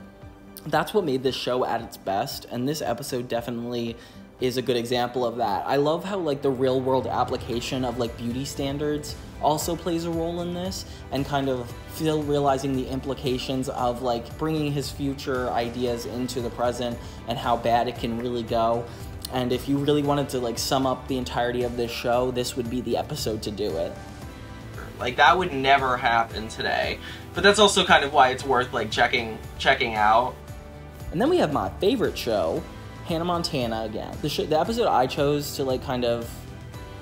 that's what made this show at its best, and this episode definitely is a good example of that. I love how like the real world application of like beauty standards also plays a role in this, and kind of Phil realizing the implications of like bringing his future ideas into the present and how bad it can really go. And if you really wanted to like sum up the entirety of this show, this would be the episode to do it. Like, that would never happen today, but that's also kind of why it's worth like checking out. And then we have my favorite show, Hannah Montana again. The episode I chose to like kind of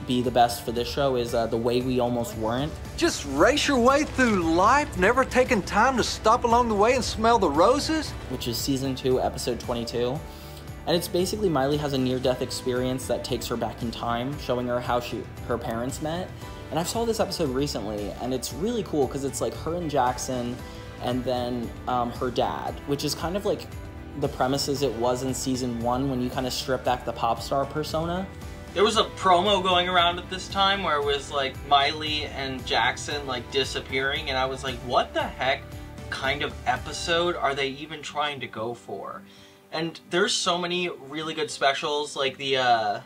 be the best for this show is The Way We Almost Weren't. Just race your way through life, never taking time to stop along the way and smell the roses? Which is Season 2, Episode 22. And it's basically Miley has a near-death experience that takes her back in time, showing her how her parents met. And I saw this episode recently, and it's really cool because it's like her and Jackson, and then her dad, which is kind of like the premises it was in season 1 when you kind of strip back the pop star persona. There was a promo going around at this time where it was like Miley and Jackson like disappearing, and I was like, what the heck kind of episode are they even trying to go for? And there's so many really good specials, like the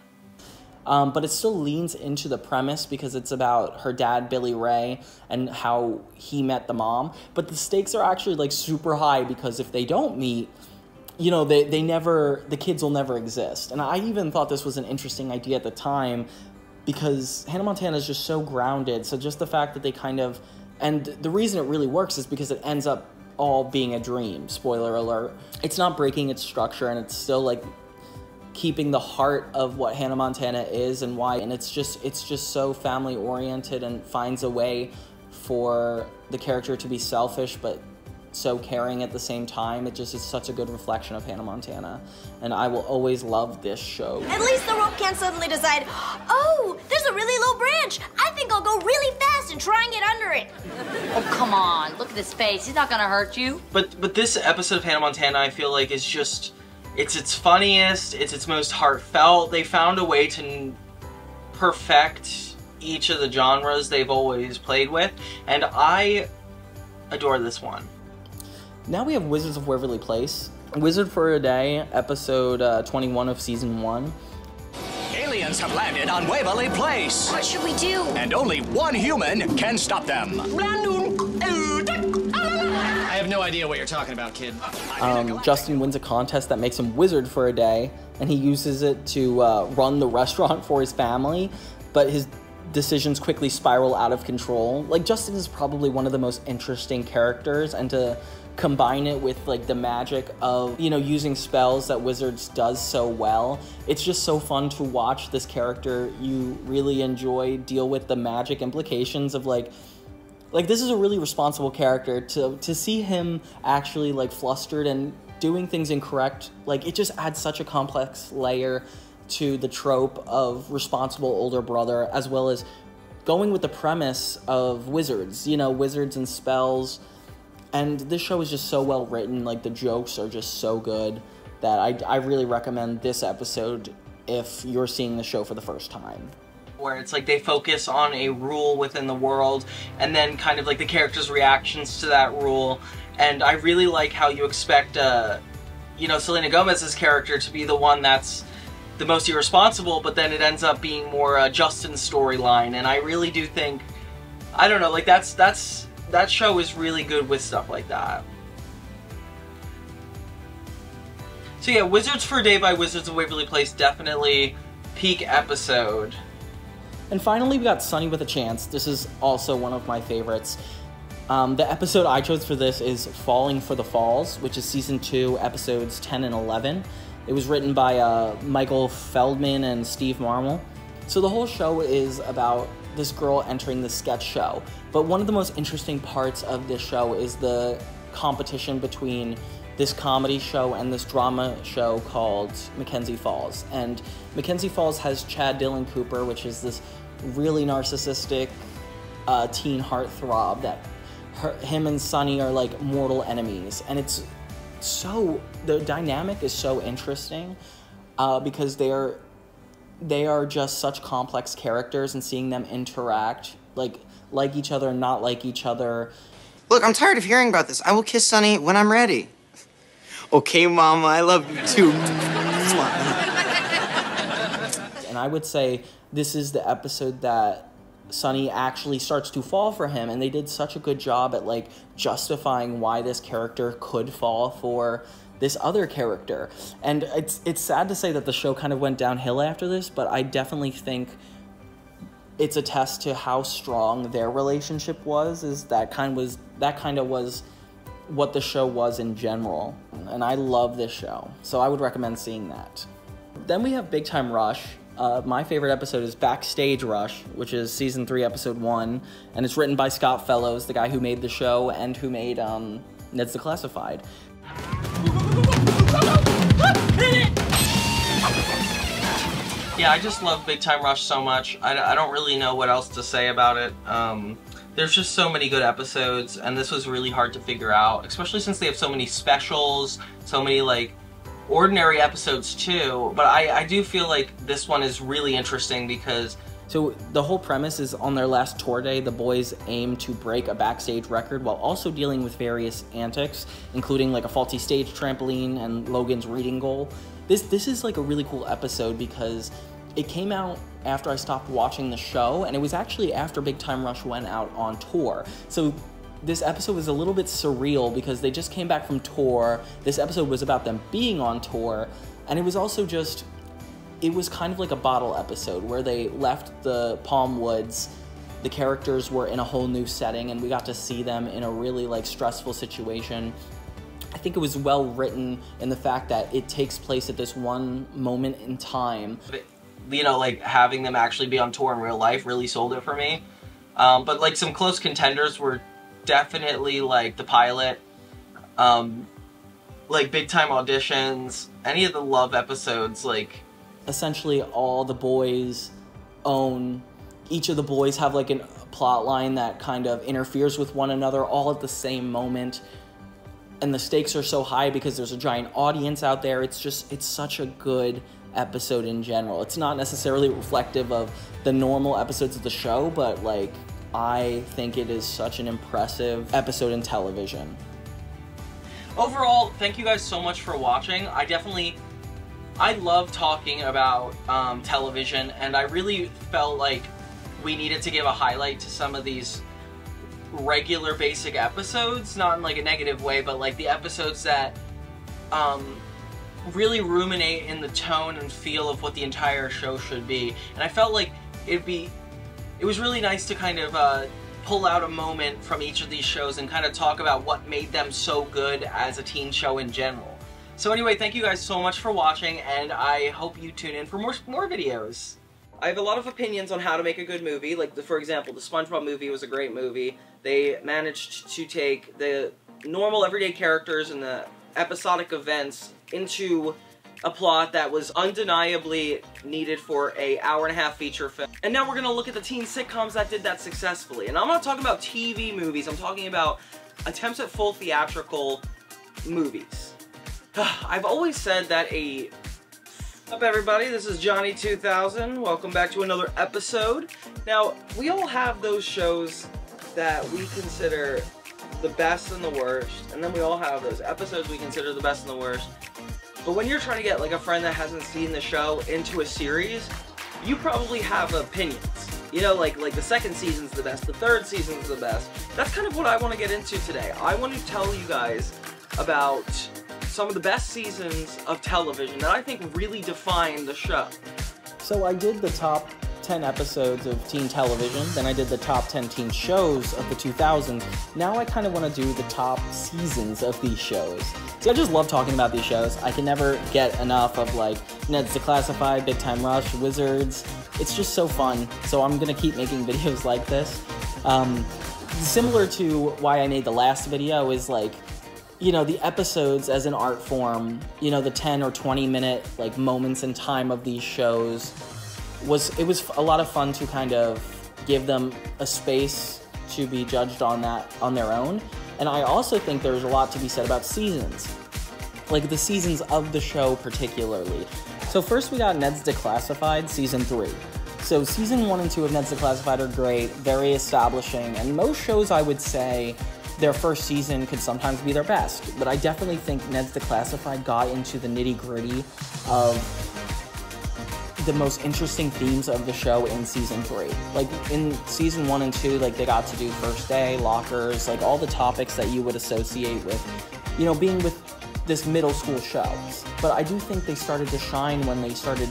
but it still leans into the premise because it's about her dad, Billy Ray, and how he met the mom. But the stakes are actually like super high because if they don't meet, you know, the kids will never exist. And I even thought this was an interesting idea at the time because Hannah Montana is just so grounded. So just the fact that they kind of, and the reason it really works is because it ends up all being a dream. Spoiler alert. It's not breaking its structure, and it's still like keeping the heart of what Hannah Montana is and why. And it's just so family oriented and finds a way for the character to be selfish but so caring at the same time. It just is such a good reflection of Hannah Montana, and I will always love this show. At least the rope can't suddenly decide, oh, there's a really low branch. I think I'll go really fast and try and get under it. Oh, come on. Look at his face. He's not gonna hurt you. But this episode of Hannah Montana, I feel like, is just, it's its funniest, it's its most heartfelt. They found a way to perfect each of the genres they've always played with, and I adore this one. Now we have Wizards of Waverly Place. Wizard for a Day, episode 21 of season 1. Aliens have landed on Waverly Place. What should we do? And only one human can stop them. I have no idea what you're talking about, kid. Justin wins a contest that makes him wizard for a day, and he uses it to run the restaurant for his family, but his decisions quickly spiral out of control. Like, Justin is probably one of the most interesting characters, and to combine it with like the magic of, you know, using spells that Wizards does so well, it's just so fun to watch this character you really enjoy deal with the magic implications of like this is a really responsible character. To see him actually like flustered and doing things incorrect, like it just adds such a complex layer to the trope of responsible older brother, as well as going with the premise of Wizards, you know, wizards and spells. And this show is just so well written, like the jokes are just so good that I really recommend this episode if you're seeing the show for the first time. Where it's like they focus on a rule within the world and then kind of like the characters' reactions to that rule. And I really like how you expect, you know, Selena Gomez's character to be the one that's the most irresponsible, but then it ends up being more Justin's storyline. And I really do think, I don't know, like that show is really good with stuff like that. So yeah, Wizards for a Day by Wizards of Waverly Place, definitely peak episode. And finally we got Sunny with a Chance. This is also one of my favorites. The episode I chose for this is Falling for the Falls, which is season 2, episodes 10 and 11. It was written by Michael Feldman and Steve Marmel. So the whole show is about this girl entering the sketch show. But one of the most interesting parts of this show is the competition between this comedy show and this drama show called Mackenzie Falls. And Mackenzie Falls has Chad Dillon Cooper, which is this really narcissistic teen heartthrob that him and Sunny are like mortal enemies. And it's so, the dynamic is so interesting because they are just such complex characters, and seeing them interact like each other and not like each other. Look, I'm tired of hearing about this. I will kiss Sunny when I'm ready. Okay, Mama, I love you too. And I would say this is the episode that Sunny actually starts to fall for him, and they did such a good job at like justifying why this character could fall for this other character. And it's sad to say that the show kind of went downhill after this, but I definitely think it's a test to how strong their relationship was, is that kind of was what the show was in general. And I love this show, so I would recommend seeing that. Then we have Big Time Rush. My favorite episode is Backstage Rush, which is season 3, episode 1, and it's written by Scott Fellows, the guy who made the show and who made Ned's Declassified. Yeah, I just love Big Time Rush so much. I don't really know what else to say about it. There's just so many good episodes, and this was really hard to figure out, especially since they have so many specials, so many, like, ordinary episodes too. But I do feel like this one is really interesting because... So the whole premise is on their last tour day, the boys aim to break a backstage record while also dealing with various antics, including like a faulty stage trampoline and Logan's reading goal. This is like a really cool episode because it came out after I stopped watching the show, and it was actually after Big Time Rush went out on tour. So this episode was a little bit surreal because they just came back from tour. This episode was about them being on tour, and it was also just, it was kind of like a bottle episode where they left the Palm Woods. The characters were in a whole new setting, and we got to see them in a really like stressful situation. I think it was well written in the fact that it takes place at this one moment in time. You know, like having them actually be on tour in real life really sold it for me. But like some close contenders were definitely like the pilot, like Big Time Auditions, any of the Love episodes, like... Essentially all the boys own, each of the boys have like a plot line that kind of interferes with one another all at the same moment. And the stakes are so high because there's a giant audience out there. It's such a good episode in general. It's not necessarily reflective of the normal episodes of the show, but like I think it is such an impressive episode in television. Overall, thank you guys so much for watching. I love talking about television, and I really felt like we needed to give a highlight to some of these regular basic episodes, not in like a negative way, but like the episodes that really ruminate in the tone and feel of what the entire show should be. And I felt like it was really nice to kind of pull out a moment from each of these shows and kind of talk about what made them so good as a teen show in general. So anyway, thank you guys so much for watching, and I hope you tune in for more videos. I have a lot of opinions on how to make a good movie. Like, for example, the SpongeBob movie was a great movie. They managed to take the normal everyday characters and the episodic events into a plot that was undeniably needed for an hour-and-a-half feature film. And now we're going to look at the teen sitcoms that did that successfully. And I'm not talking about TV movies, I'm talking about attempts at full theatrical movies. I've always said that What's up everybody, this is Johnny 2000. Welcome back to another episode. Now, we all have those shows that we consider the best and the worst, and then we all have those episodes we consider the best and the worst. But when you're trying to get like a friend that hasn't seen the show into a series, you probably have opinions. You know, like the second season's the best, the third season's the best. That's kind of what I want to get into today. I want to tell you guys about some of the best seasons of television that I think really define the show. So I did the top 10 episodes of teen television, then I did the top 10 teen shows of the 2000s. Now I kind of want to do the top seasons of these shows. See, I just love talking about these shows. I can never get enough of like Ned's Declassified, Big Time Rush, Wizards. It's just so fun. So I'm gonna keep making videos like this. Similar to why I made the last video is like, you know, the episodes as an art form, you know, the 10 or 20 minute like moments in time of these shows it was a lot of fun to kind of give them a space to be judged on that on their own. And I also think there's a lot to be said about seasons, like the seasons of the show particularly. So first we got Ned's Declassified season 3. So season 1 and 2 of Ned's Declassified are great, very establishing, and most shows I would say their first season could sometimes be their best, but I definitely think Ned's Declassified got into the nitty-gritty of the most interesting themes of the show in season 3. Like in season 1 and 2, like they got to do first day, lockers, like all the topics that you would associate with, you know, being with this middle school show. But I do think they started to shine when they started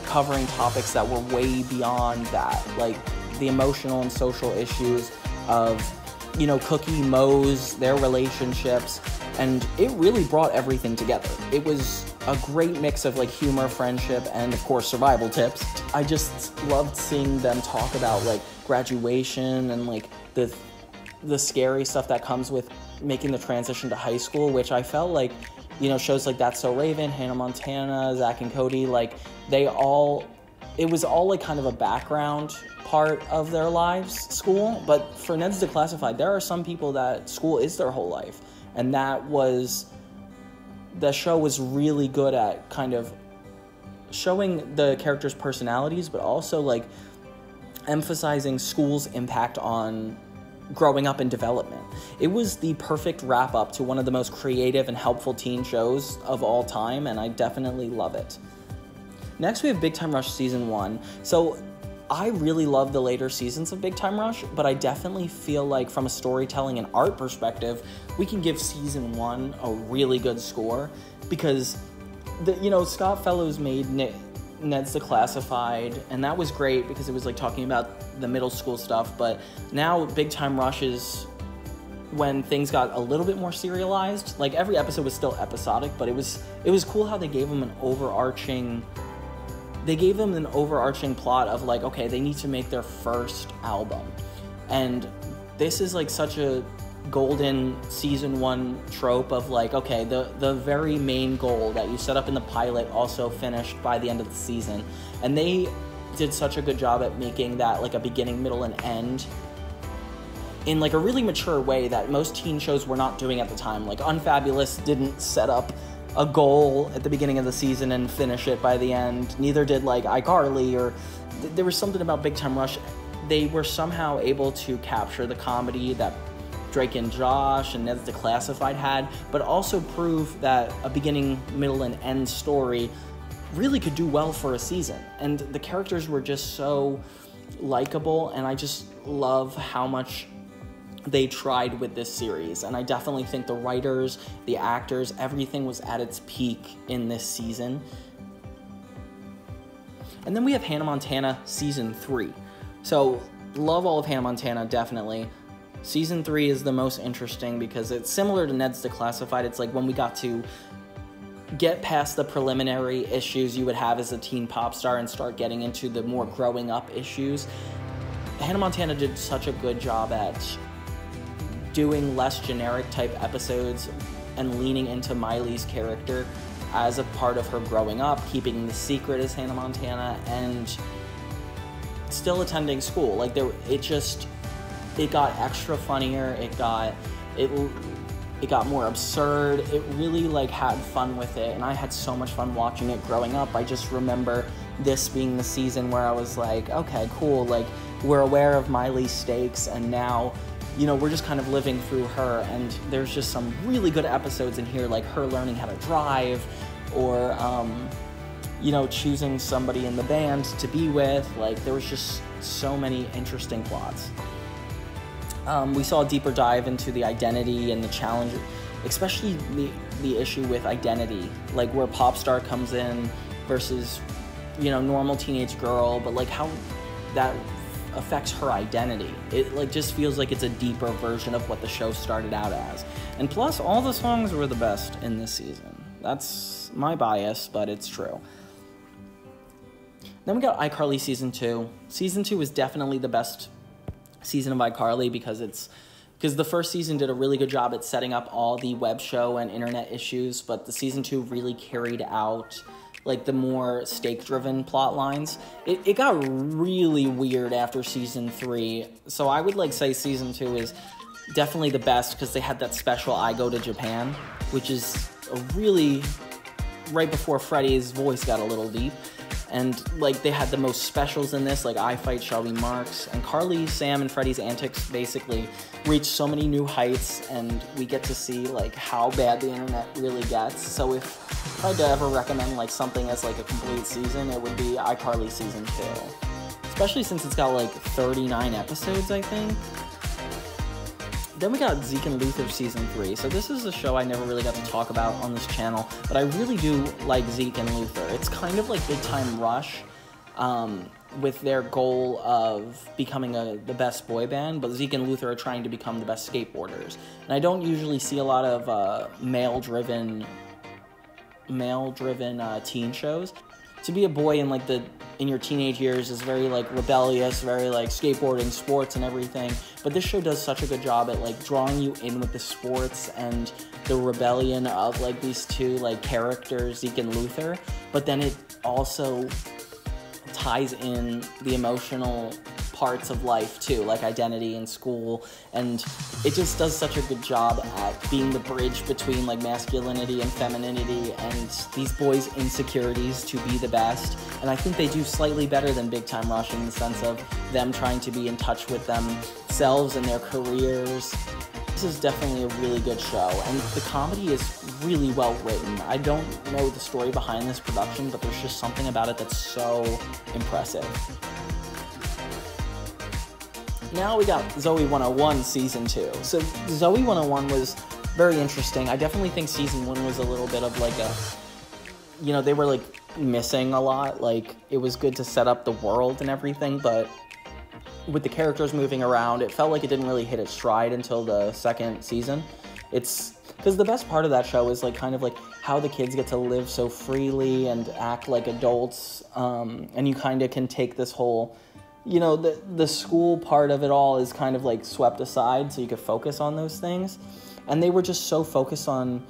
covering topics that were way beyond that, like the emotional and social issues of, you know, Cookie, Mose, their relationships, and it really brought everything together. It was a great mix of like humor, friendship, and of course survival tips. I just loved seeing them talk about like graduation and like the scary stuff that comes with making the transition to high school, which I felt like, you know, shows like That's So Raven, Hannah Montana, Zack and Cody, like they all it was all like kind of a background part of their lives, school. But for Ned's Declassified, there are some people that school is their whole life. And the show was really good at kind of showing the characters' personalities, but also like emphasizing school's impact on growing up and development. It was the perfect wrap up to one of the most creative and helpful teen shows of all time, and I definitely love it. Next we have Big Time Rush Season 1. So I really love the later seasons of Big Time Rush, but I definitely feel like from a storytelling and art perspective, we can give Season 1 a really good score because Scott Fellows made Ned's Declassified, and that was great because it was like talking about the middle school stuff, but now Big Time Rush is when things got a little bit more serialized. Like every episode was still episodic, but it was cool how they gave them an overarching plot of like, okay, they need to make their first album. And this is like such a golden Season 1 trope of like, okay, the very main goal that you set up in the pilot also finished by the end of the season. And they did such a good job at making that like a beginning, middle, and end in like a really mature way that most teen shows were not doing at the time. Like Unfabulous didn't set up a goal at the beginning of the season and finish it by the end. Neither did like iCarly, or there was something about Big Time Rush. They were somehow able to capture the comedy that Drake and Josh and Ned's Declassified had, but also prove that a beginning, middle, and end story really could do well for a season. And the characters were just so likable, and I just love how much they tried with this series. And I definitely think the writers, the actors, everything was at its peak in this season. And then we have Hannah Montana Season 3. So, love all of Hannah Montana, definitely. Season 3 is the most interesting because it's similar to Ned's Declassified. It's like when we got to get past the preliminary issues you would have as a teen pop star and start getting into the more growing up issues. Hannah Montana did such a good job at doing less generic type episodes and leaning into Miley's character as a part of her growing up, keeping the secret as Hannah Montana, and still attending school. Like it got extra funnier, it got more absurd. It really like had fun with it, and I had so much fun watching it growing up. I just remember this being the season where I was like, okay, cool, like we're aware of Miley's stakes, and now we're just kind of living through her, and there's just some really good episodes in here, like her learning how to drive, or choosing somebody in the band to be with. Like there was just so many interesting plots. We saw a deeper dive into the identity and the challenge, especially the issue with identity, like where pop star comes in versus, normal teenage girl, but like how that affects her identity. It like just feels like it's a deeper version of what the show started out as. And plus, all the songs were the best in this season. That's my bias, but it's true. Then we got iCarly Season 2. Season 2 was definitely the best season of iCarly because the first season did a really good job at setting up all the web show and internet issues, but the Season 2 really carried out like the more stake-driven plot lines. It got really weird after Season 3, so I would like say Season 2 is definitely the best because they had that special I Go to Japan, which is a really right before Freddy's voice got a little deep. And like they had the most specials in this, like I Fight Shelby Marks, and Carly, Sam, and Freddy's antics basically reached so many new heights, and we get to see like how bad the internet really gets. So if I had to ever recommend like something as like a complete season, it would be iCarly Season 2. Especially since it's got like 39 episodes, I think. Then we got Zeke and Luther Season 3. So this is a show I never really got to talk about on this channel, but I really do like Zeke and Luther. It's kind of like Big Time Rush with their goal of becoming the best boy band, but Zeke and Luther are trying to become the best skateboarders. And I don't usually see a lot of male-driven teen shows. To be a boy in your teenage years is very like rebellious, very like skateboarding, sports, and everything. But this show does such a good job at like drawing you in with the sports and the rebellion of like these two like characters, Zeke and Luther. But then it also ties in the emotional parts of life too, like identity and school, and it just does such a good job at being the bridge between like masculinity and femininity and these boys' insecurities to be the best. And I think they do slightly better than Big Time Rush in the sense of them trying to be in touch with themselves and their careers. This is definitely a really good show, and the comedy is really well written. I don't know the story behind this production, but there's just something about it that's so impressive. Now we got Zoey 101 Season 2. So Zoey 101 was very interesting. I definitely think Season 1 was a little bit of like a, you know, they were like missing a lot. Like, it was good to set up the world and everything, but with the characters moving around, it felt like it didn't really hit its stride until the second season. It's because the best part of that show is like kind of like how the kids get to live so freely and act like adults, and you kind of can take this whole, you know, the school part of it all is kind of like swept aside so you could focus on those things. And they were just so focused on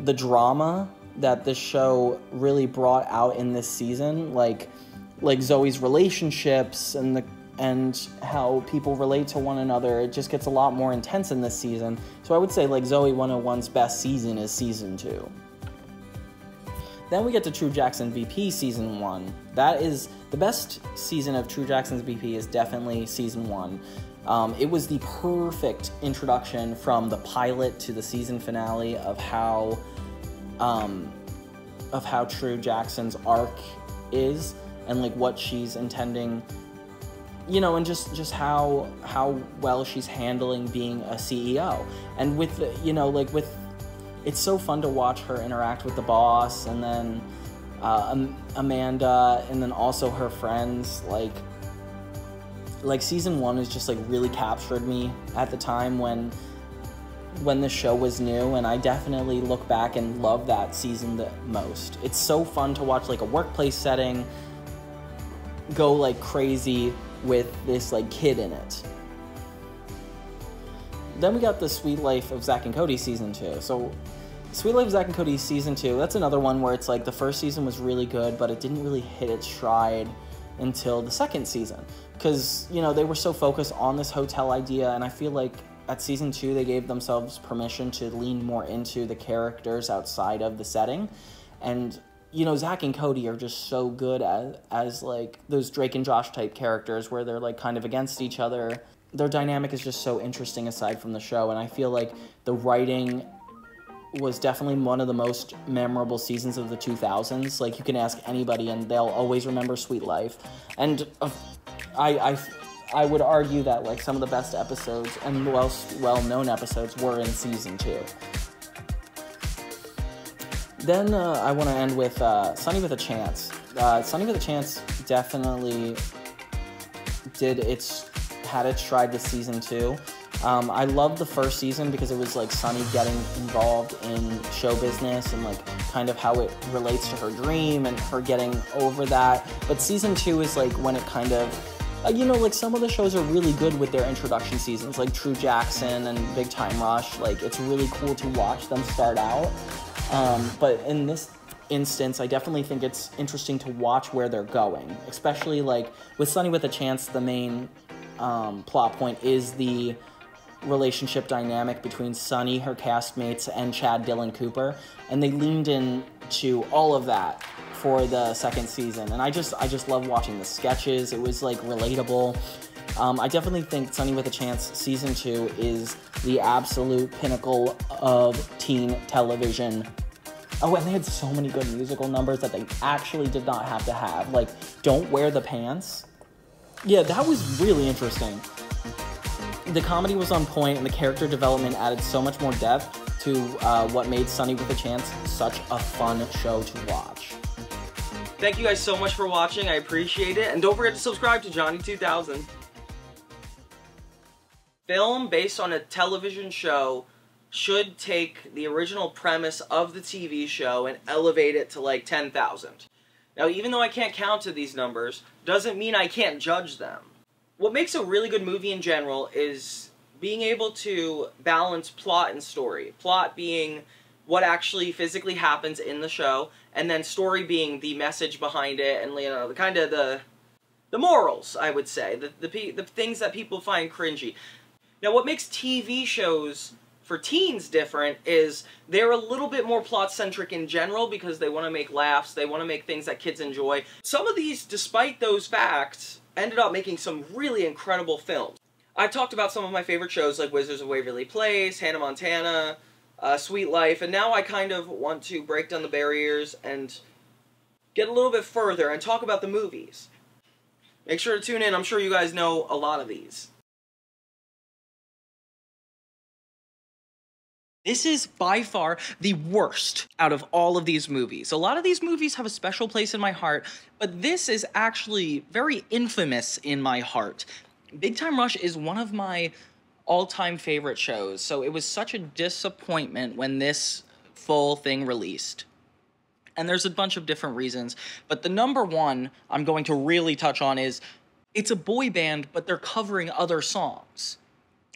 the drama that this show really brought out in this season, like Zoey's relationships and how people relate to one another. It just gets a lot more intense in this season. So I would say like Zoey 101's best season is Season 2. Then we get to True Jackson VP Season 1. That is the best season of True Jackson's VP is definitely Season 1. It was the perfect introduction from the pilot to the season finale of how True Jackson's arc is and like what she's intending, you know, and just how well she's handling being a CEO. And with, you know, like with, it's so fun to watch her interact with the boss and then Amanda and then also her friends. Like Season 1 is just like really captured me at the time when the show was new, and I definitely look back and love that season the most. It's so fun to watch like a workplace setting go like crazy with this like kid in it. Then we got The Sweet Life of Zack and Cody Season 2. So Sweet Life of Zack and Cody Season 2, that's another one where it's like the first season was really good, but it didn't really hit its stride until the second season. Because, you know, they were so focused on this hotel idea, and I feel like at Season 2 they gave themselves permission to lean more into the characters outside of the setting. And, you know, Zack and Cody are just so good as like those Drake and Josh type characters where they're like kind of against each other. Their dynamic is just so interesting aside from the show, and I feel like the writing was definitely one of the most memorable seasons of the 2000s. Like, you can ask anybody and they'll always remember Sweet Life. And I would argue that like some of the best episodes and well-known episodes were in Season 2. Then I want to end with Sunny with a Chance. Sunny with a Chance definitely had its stride this Season 2. I loved the first season because it was like Sunny getting involved in show business and like kind of how it relates to her dream and her getting over that. But Season 2 is like when it kind of, you know, like some of the shows are really good with their introduction seasons, like True Jackson and Big Time Rush. Like, it's really cool to watch them start out. But in this instance, I definitely think it's interesting to watch where they're going, especially like with Sunny with a Chance. The main plot point is the relationship dynamic between Sunny, her castmates, and Chad Dylan Cooper, and they leaned into all of that for the second season, and I just love watching the sketches. It was like relatable. I definitely think Sunny with a Chance Season 2 is the absolute pinnacle of teen television. Oh, and they had so many good musical numbers that they actually did not have to have, like Don't Wear the Pants. Yeah, that was really interesting. The comedy was on point, and the character development added so much more depth to what made Sunny with a Chance such a fun show to watch. Thank you guys so much for watching. I appreciate it. And don't forget to subscribe to Johnny 2000. Film based on a television show should take the original premise of the TV show and elevate it to like 10,000. Now, even though I can't count to these numbers, doesn't mean I can't judge them. What makes a really good movie in general is being able to balance plot and story. Plot being what actually physically happens in the show, and then story being the message behind it, and, you know, kind of the morals, I would say, the things that people find cringy. Now, what makes TV shows for teens different is they're a little bit more plot-centric in general because they want to make laughs, they want to make things that kids enjoy. Some of these, despite those facts, ended up making some really incredible films. I've talked about some of my favorite shows like Wizards of Waverly Place, Hannah Montana, Sweet Life, and now I kind of want to break down the barriers and get a little bit further and talk about the movies. Make sure to tune in, I'm sure you guys know a lot of these. This is by far the worst out of all of these movies. A lot of these movies have a special place in my heart, but this is actually very infamous in my heart. Big Time Rush is one of my all-time favorite shows, so it was such a disappointment when this full thing released. And there's a bunch of different reasons, but the number one I'm going to really touch on is it's a boy band, but they're covering other songs.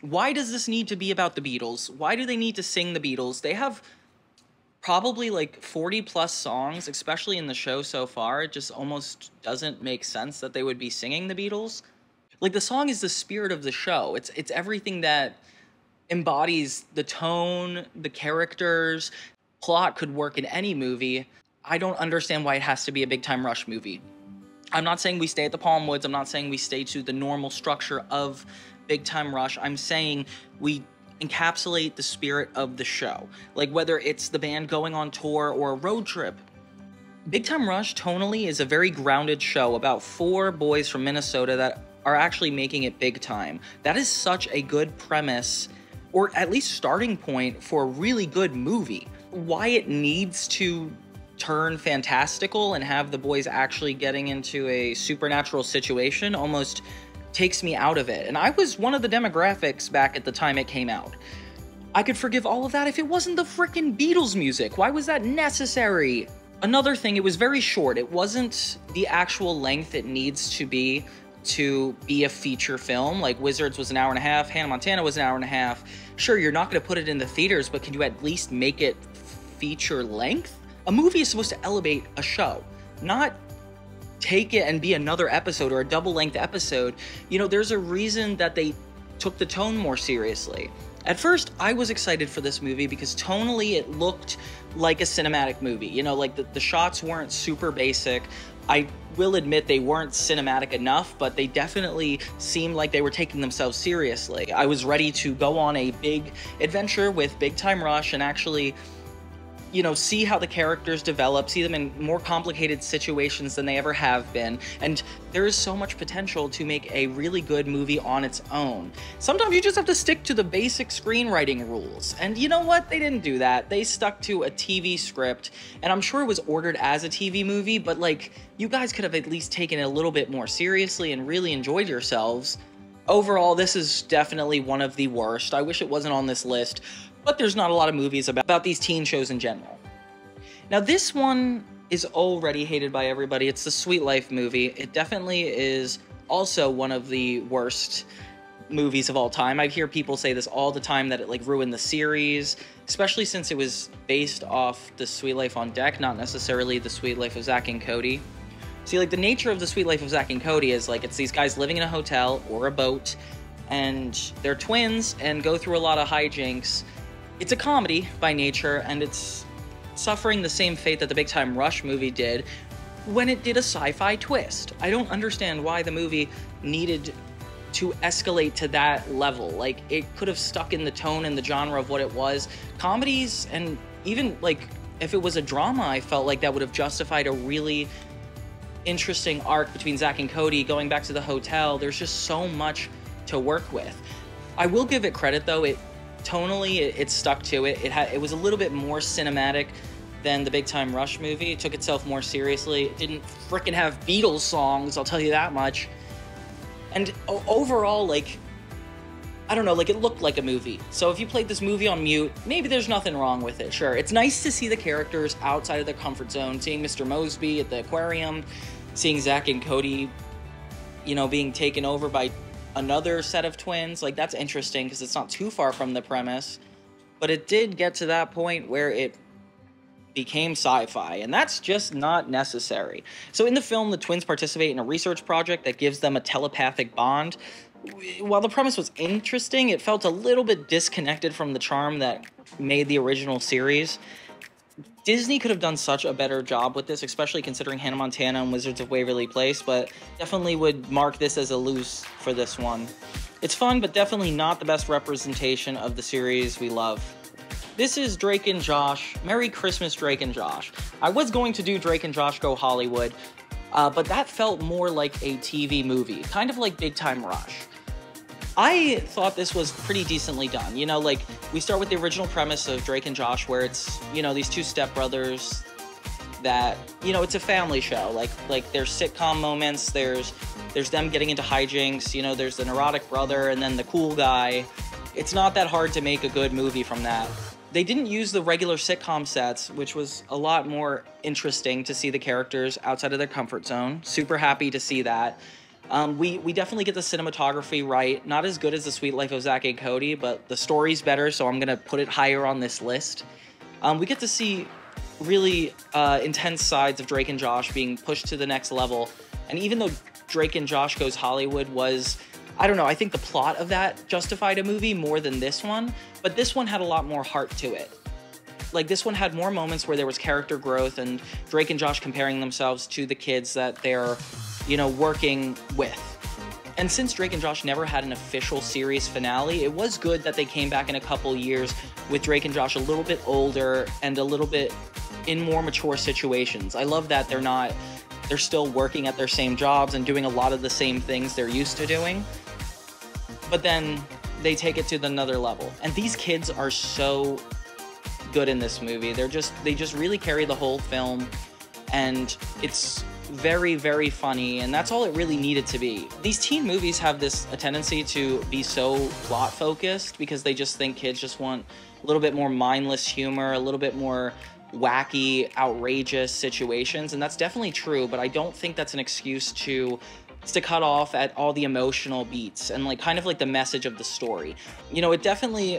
Why does this need to be about the Beatles? Why do they need to sing the Beatles? They have probably like 40+ songs, especially in the show so far. It just almost doesn't make sense that they would be singing the Beatles. Like, the song is the spirit of the show. It's everything that embodies the tone, the characters. Plot could work in any movie. I don't understand why it has to be a Big Time Rush movie. I'm not saying we stay at the Palm Woods. I'm not saying we stay to the normal structure of Big Time Rush. I'm saying we encapsulate the spirit of the show. Like, whether it's the band going on tour or a road trip. Big Time Rush, tonally, is a very grounded show about 4 boys from Minnesota that are actually making it big time. That is such a good premise, or at least starting point, for a really good movie. Why it needs to turn fantastical and have the boys actually getting into a supernatural situation almost takes me out of it. And I was one of the demographics back at the time it came out. I could forgive all of that if it wasn't the frickin' Beatles music. Why was that necessary? Another thing, it was very short. It wasn't the actual length it needs to be a feature film. Like, Wizards was an hour and a half, Hannah Montana was an hour and a half. Sure, you're not gonna put it in the theaters, but can you at least make it feature length? A movie is supposed to elevate a show, not take it and be another episode or a double-length episode. You know, there's a reason that they took the tone more seriously. At first, I was excited for this movie because tonally it looked like a cinematic movie. You know, like the shots weren't super basic. I will admit they weren't cinematic enough, but they definitely seemed like they were taking themselves seriously. I was ready to go on a big adventure with Big Time Rush and actually, you know, see how the characters develop, see them in more complicated situations than they ever have been, and there is so much potential to make a really good movie on its own. Sometimes you just have to stick to the basic screenwriting rules, and you know what? They didn't do that. They stuck to a TV script, and I'm sure it was ordered as a TV movie, but like, you guys could have at least taken it a little bit more seriously and really enjoyed yourselves. Overall, this is definitely one of the worst. I wish it wasn't on this list, but there's not a lot of movies about these teen shows in general. Now, this one is already hated by everybody. It's the Sweet Life movie. It definitely is also one of the worst movies of all time. I hear people say this all the time, that it like ruined the series, especially since it was based off the Sweet Life on Deck, not necessarily the Sweet Life of Zack and Cody. See, like, the nature of the Sweet Life of Zack and Cody is like, it's these guys living in a hotel or a boat, and they're twins and go through a lot of hijinks. It's a comedy by nature, and it's suffering the same fate that the Big Time Rush movie did when it did a sci-fi twist. I don't understand why the movie needed to escalate to that level. Like, it could have stuck in the tone and the genre of what it was. Comedies, and even, like, if it was a drama, I felt like that would have justified a really interesting arc between Zack and Cody going back to the hotel. There's just so much to work with. I will give it credit, though. Tonally, it stuck to it. It was a little bit more cinematic than the Big Time Rush movie. It took itself more seriously. It didn't frickin' have Beatles songs, I'll tell you that much. And overall, like, I don't know, like, it looked like a movie. So if you played this movie on mute, maybe there's nothing wrong with it, sure. It's nice to see the characters outside of their comfort zone, seeing Mr. Mosby at the aquarium, seeing Zack and Cody, you know, being taken over by another set of twins. Like, that's interesting because it's not too far from the premise. but it did get to that point where it became sci-fi, and that's just not necessary. So in the film, the twins participate in a research project that gives them a telepathic bond. While the premise was interesting, it felt a little bit disconnected from the charm that made the original series. Disney could have done such a better job with this, especially considering Hannah Montana and Wizards of Waverly Place, but definitely would mark this as a lose for this one. It's fun, but definitely not the best representation of the series we love. This is Drake and Josh. Merry Christmas, Drake and Josh. I was going to do Drake and Josh Go Hollywood, but that felt more like a TV movie, kind of like Big Time Rush. I thought this was pretty decently done. You know, like, we start with the original premise of Drake and Josh, where it's, you know, these two stepbrothers that, you know, it's a family show. Like there's sitcom moments, there's them getting into hijinks, you know, there's the neurotic brother and then the cool guy. It's not that hard to make a good movie from that. They didn't use the regular sitcom sets, which was a lot more interesting to see the characters outside of their comfort zone. Super happy to see that. We definitely get the cinematography right. Not as good as The Sweet Life of Zack and Cody, but the story's better, so I'm gonna put it higher on this list. We get to see really intense sides of Drake and Josh being pushed to the next level. And even though Drake and Josh Goes Hollywood was, I don't know, I think the plot of that justified a movie more than this one, but this one had a lot more heart to it. Like, this one had more moments where there was character growth and Drake and Josh comparing themselves to the kids that they're, you know, working with. And since Drake and Josh never had an official series finale, it was good that they came back in a couple years with Drake and Josh a little bit older and a little bit in more mature situations. I love that they're still working at their same jobs and doing a lot of the same things they're used to doing, but then they take it to another level. And these kids are so good in this movie. They just really carry the whole film, and it's very, very funny, and that's all it really needed to be. These teen movies have a tendency to be so plot focused because they just think kids just want a little bit more mindless humor, a little bit more wacky, outrageous situations, and that's definitely true, but I don't think that's an excuse to cut off at all the emotional beats and like kind of like the message of the story. You know, it definitely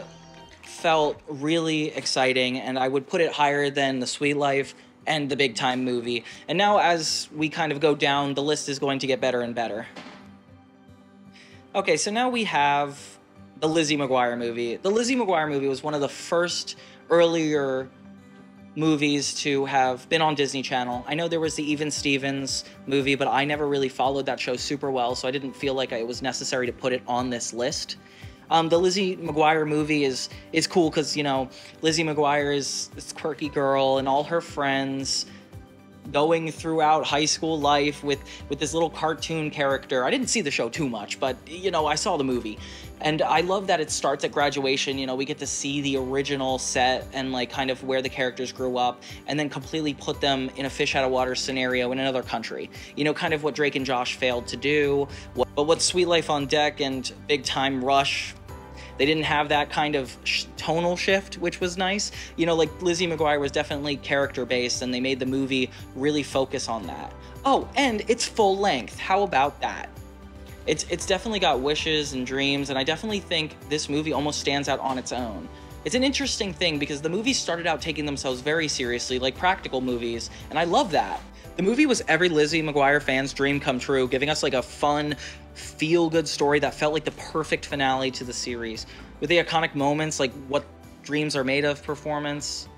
felt really exciting, and I would put it higher than The Sweet Life and the Big Time movie. And now as we kind of go down, the list is going to get better and better. Okay, so now we have the Lizzie McGuire movie. The Lizzie McGuire movie was one of the first earlier movies to have been on Disney Channel. I know there was the Even Stevens movie, but I never really followed that show super well, so I didn't feel like it was necessary to put it on this list. The Lizzie McGuire movie is cool because, you know, Lizzie McGuire is this quirky girl and all her friends going throughout high school life with this little cartoon character. I didn't see the show too much, but, you know, I saw the movie. And I love that it starts at graduation. You know, we get to see the original set and, like, kind of where the characters grew up, and then completely put them in a fish out of water scenario in another country. You know, kind of what Drake and Josh failed to do. But what Sweet Life on Deck and Big Time Rush, they didn't have that kind of tonal shift, which was nice. You know, like, Lizzie McGuire was definitely character-based, and they made the movie really focus on that. Oh, and it's full length. How about that? It's definitely got wishes and dreams, and I definitely think this movie almost stands out on its own. It's an interesting thing because the movies started out taking themselves very seriously, like practical movies, and I love that. The movie was every Lizzie McGuire fan's dream come true, giving us like a fun, feel-good story that felt like the perfect finale to the series. With the iconic moments like What Dreams Are Made Of performance.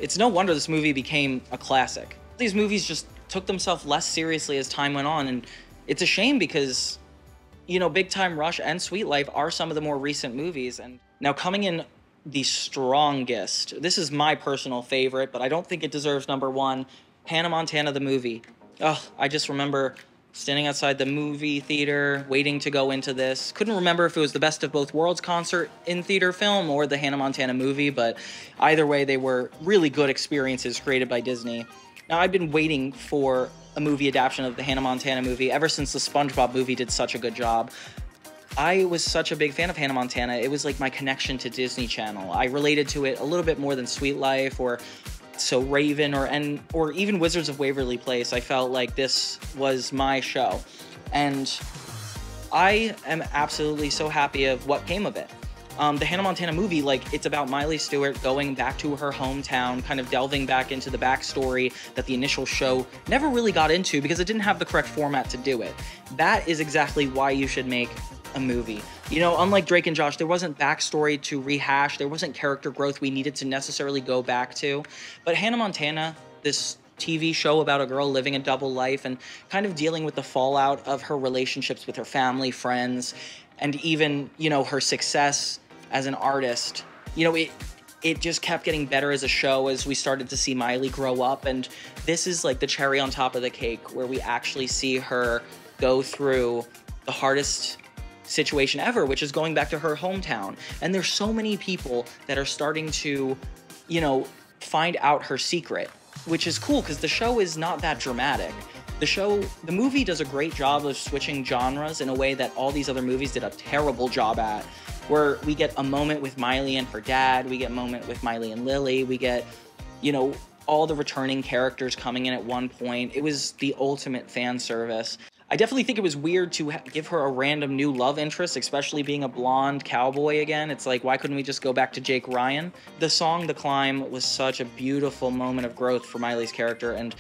It's no wonder this movie became a classic. These movies just took themselves less seriously as time went on, and it's a shame because, you know, Big Time Rush and Sweet Life are some of the more recent movies. And now coming in the strongest, this is my personal favorite, but I don't think it deserves number one, Hannah Montana the movie. Oh, I just remember standing outside the movie theater, waiting to go into this. Couldn't remember if it was the Best of Both Worlds concert in theater film or the Hannah Montana movie, but either way, they were really good experiences created by Disney. Now, I've been waiting for a movie adaptation of the Hannah Montana movie ever since the SpongeBob movie did such a good job. I was such a big fan of Hannah Montana. It was like my connection to Disney Channel. I related to it a little bit more than Sweet Life or So Raven or even Wizards of Waverly Place. I felt like this was my show. And I am absolutely so happy of what came of it. The Hannah Montana movie, like, it's about Miley Stewart going back to her hometown, kind of delving back into the backstory that the initial show never really got into because it didn't have the correct format to do it. That is exactly why you should make a movie. You know, unlike Drake and Josh, there wasn't backstory to rehash, there wasn't character growth we needed to necessarily go back to. But Hannah Montana, this TV show about a girl living a double life and kind of dealing with the fallout of her relationships with her family, friends, and even, you know, her success as an artist. You know, it just kept getting better as a show as we started to see Miley grow up, and this is like the cherry on top of the cake where we actually see her go through the hardest situation ever, which is going back to her hometown. And there's so many people that are starting to, you know, find out her secret, which is cool because the show is not that dramatic. The movie does a great job of switching genres in a way that all these other movies did a terrible job at, where we get a moment with Miley and her dad, we get a moment with Miley and Lily, we get, you know, all the returning characters coming in at one point. It was the ultimate fan service. I definitely think it was weird to give her a random new love interest, especially being a blonde cowboy again. It's like, why couldn't we just go back to Jake Ryan? The song The Climb was such a beautiful moment of growth for Miley's character, and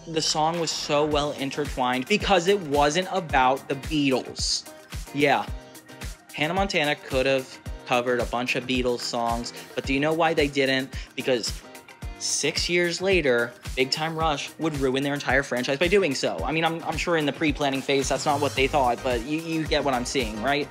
the song was so well intertwined because it wasn't about the Beatles. Yeah, Hannah Montana could have covered a bunch of Beatles songs, but do you know why they didn't? Because 6 years later, Big Time Rush would ruin their entire franchise by doing so. I mean, I'm sure in the pre-planning phase, that's not what they thought, but you get what I'm seeing, right?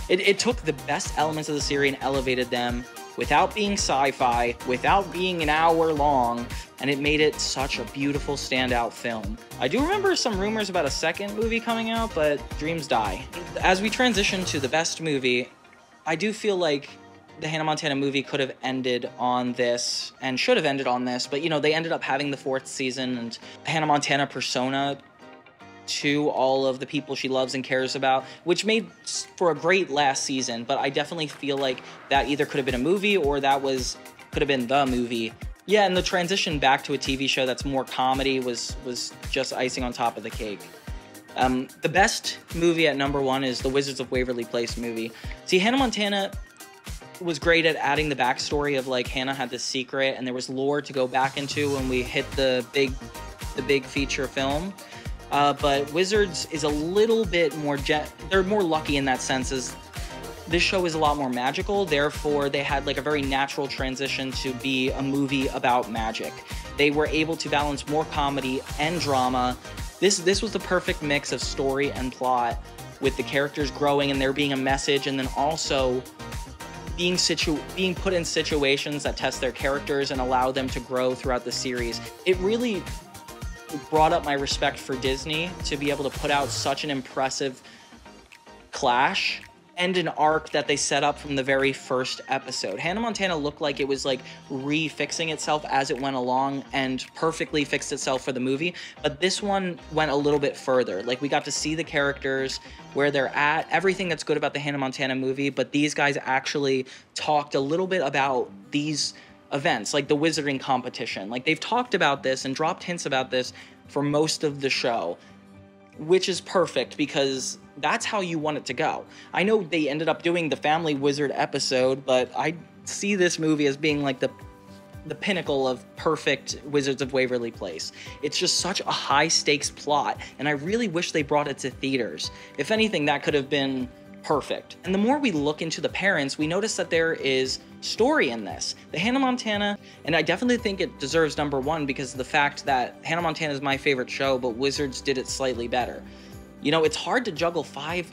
It took the best elements of the series and elevated them without being sci-fi, without being an hour long, and it made it such a beautiful standout film. I do remember some rumors about a second movie coming out, but dreams die. As we transition to the best movie, I do feel like the Hannah Montana movie could have ended on this and should have ended on this, but you know, they ended up having the 4th season and Hannah Montana persona to all of the people she loves and cares about, which made for a great last season, but I definitely feel like that either could have been a movie or could have been the movie. Yeah, and the transition back to a TV show that's more comedy was just icing on top of the cake. The best movie at #1 is the Wizards of Waverly Place movie. See, Hannah Montana was great at adding the backstory of, like, Hannah had this secret and there was lore to go back into when we hit the big feature film. But Wizards is a little bit more, they're more lucky in that sense, as this show is a lot more magical, therefore they had like a very natural transition to be a movie about magic. They were able to balance more comedy and drama. This was the perfect mix of story and plot, with the characters growing and there being a message, and then also being put in situations that test their characters and allow them to grow throughout the series. It really brought up my respect for Disney to be able to put out such an impressive clash and an arc that they set up from the very first episode. Hannah Montana looked like it was like refixing itself as it went along and perfectly fixed itself for the movie, but this one went a little bit further. Like, we got to see the characters, where they're at, everything that's good about the Hannah Montana movie, but these guys actually talked a little bit about these events, like the wizarding competition. Like, they've talked about this and dropped hints about this for most of the show, which is perfect because that's how you want it to go. I know they ended up doing the Family Wizard episode, but I see this movie as being like the pinnacle of perfect Wizards of Waverly Place. It's just such a high-stakes plot, and I really wish they brought it to theaters. If anything, that could have been perfect. And the more we look into the parents, we notice that there is story in this. The Hannah Montana, and I definitely think it deserves #1 because of the fact that Hannah Montana is my favorite show, but Wizards did it slightly better. You know, it's hard to juggle 5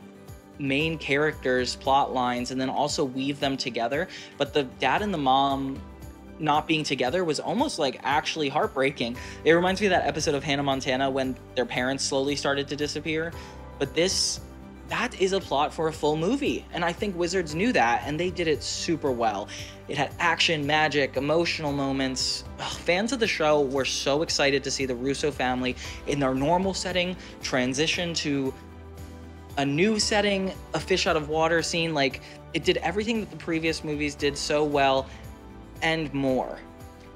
main characters' plot lines and then also weave them together, but the dad and the mom not being together was almost like actually heartbreaking. It reminds me of that episode of Hannah Montana when their parents slowly started to disappear, but that is a plot for a full movie, and I think Wizards knew that, and they did it super well. It had action, magic, emotional moments. Fans of the show were so excited to see the Russo family in their normal setting transition to a new setting, a fish out of water scene. Like, it did everything that the previous movies did so well, and more.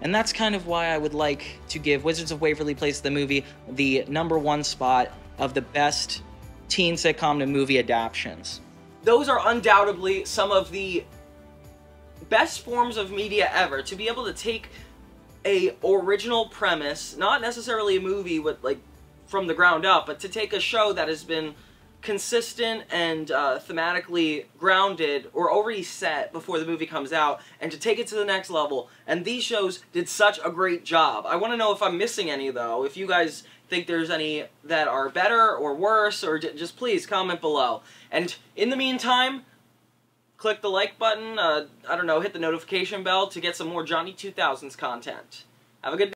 And that's kind of why I would like to give Wizards of Waverly Place, the movie, the #1 spot of the best teen sitcom to movie adaptations. those are undoubtedly some of the best forms of media ever. To be able to take a original premise, not necessarily a movie with, like, from the ground up, but to take a show that has been consistent and thematically grounded or already set before the movie comes out, and to take it to the next level. And these shows did such a great job. I want to know if I'm missing any, though. If you guys think there's any that are better or worse, or just please comment below. And in the meantime, click the like button, I don't know, hit the notification bell to get some more Johnny 2000s content. Have a good day.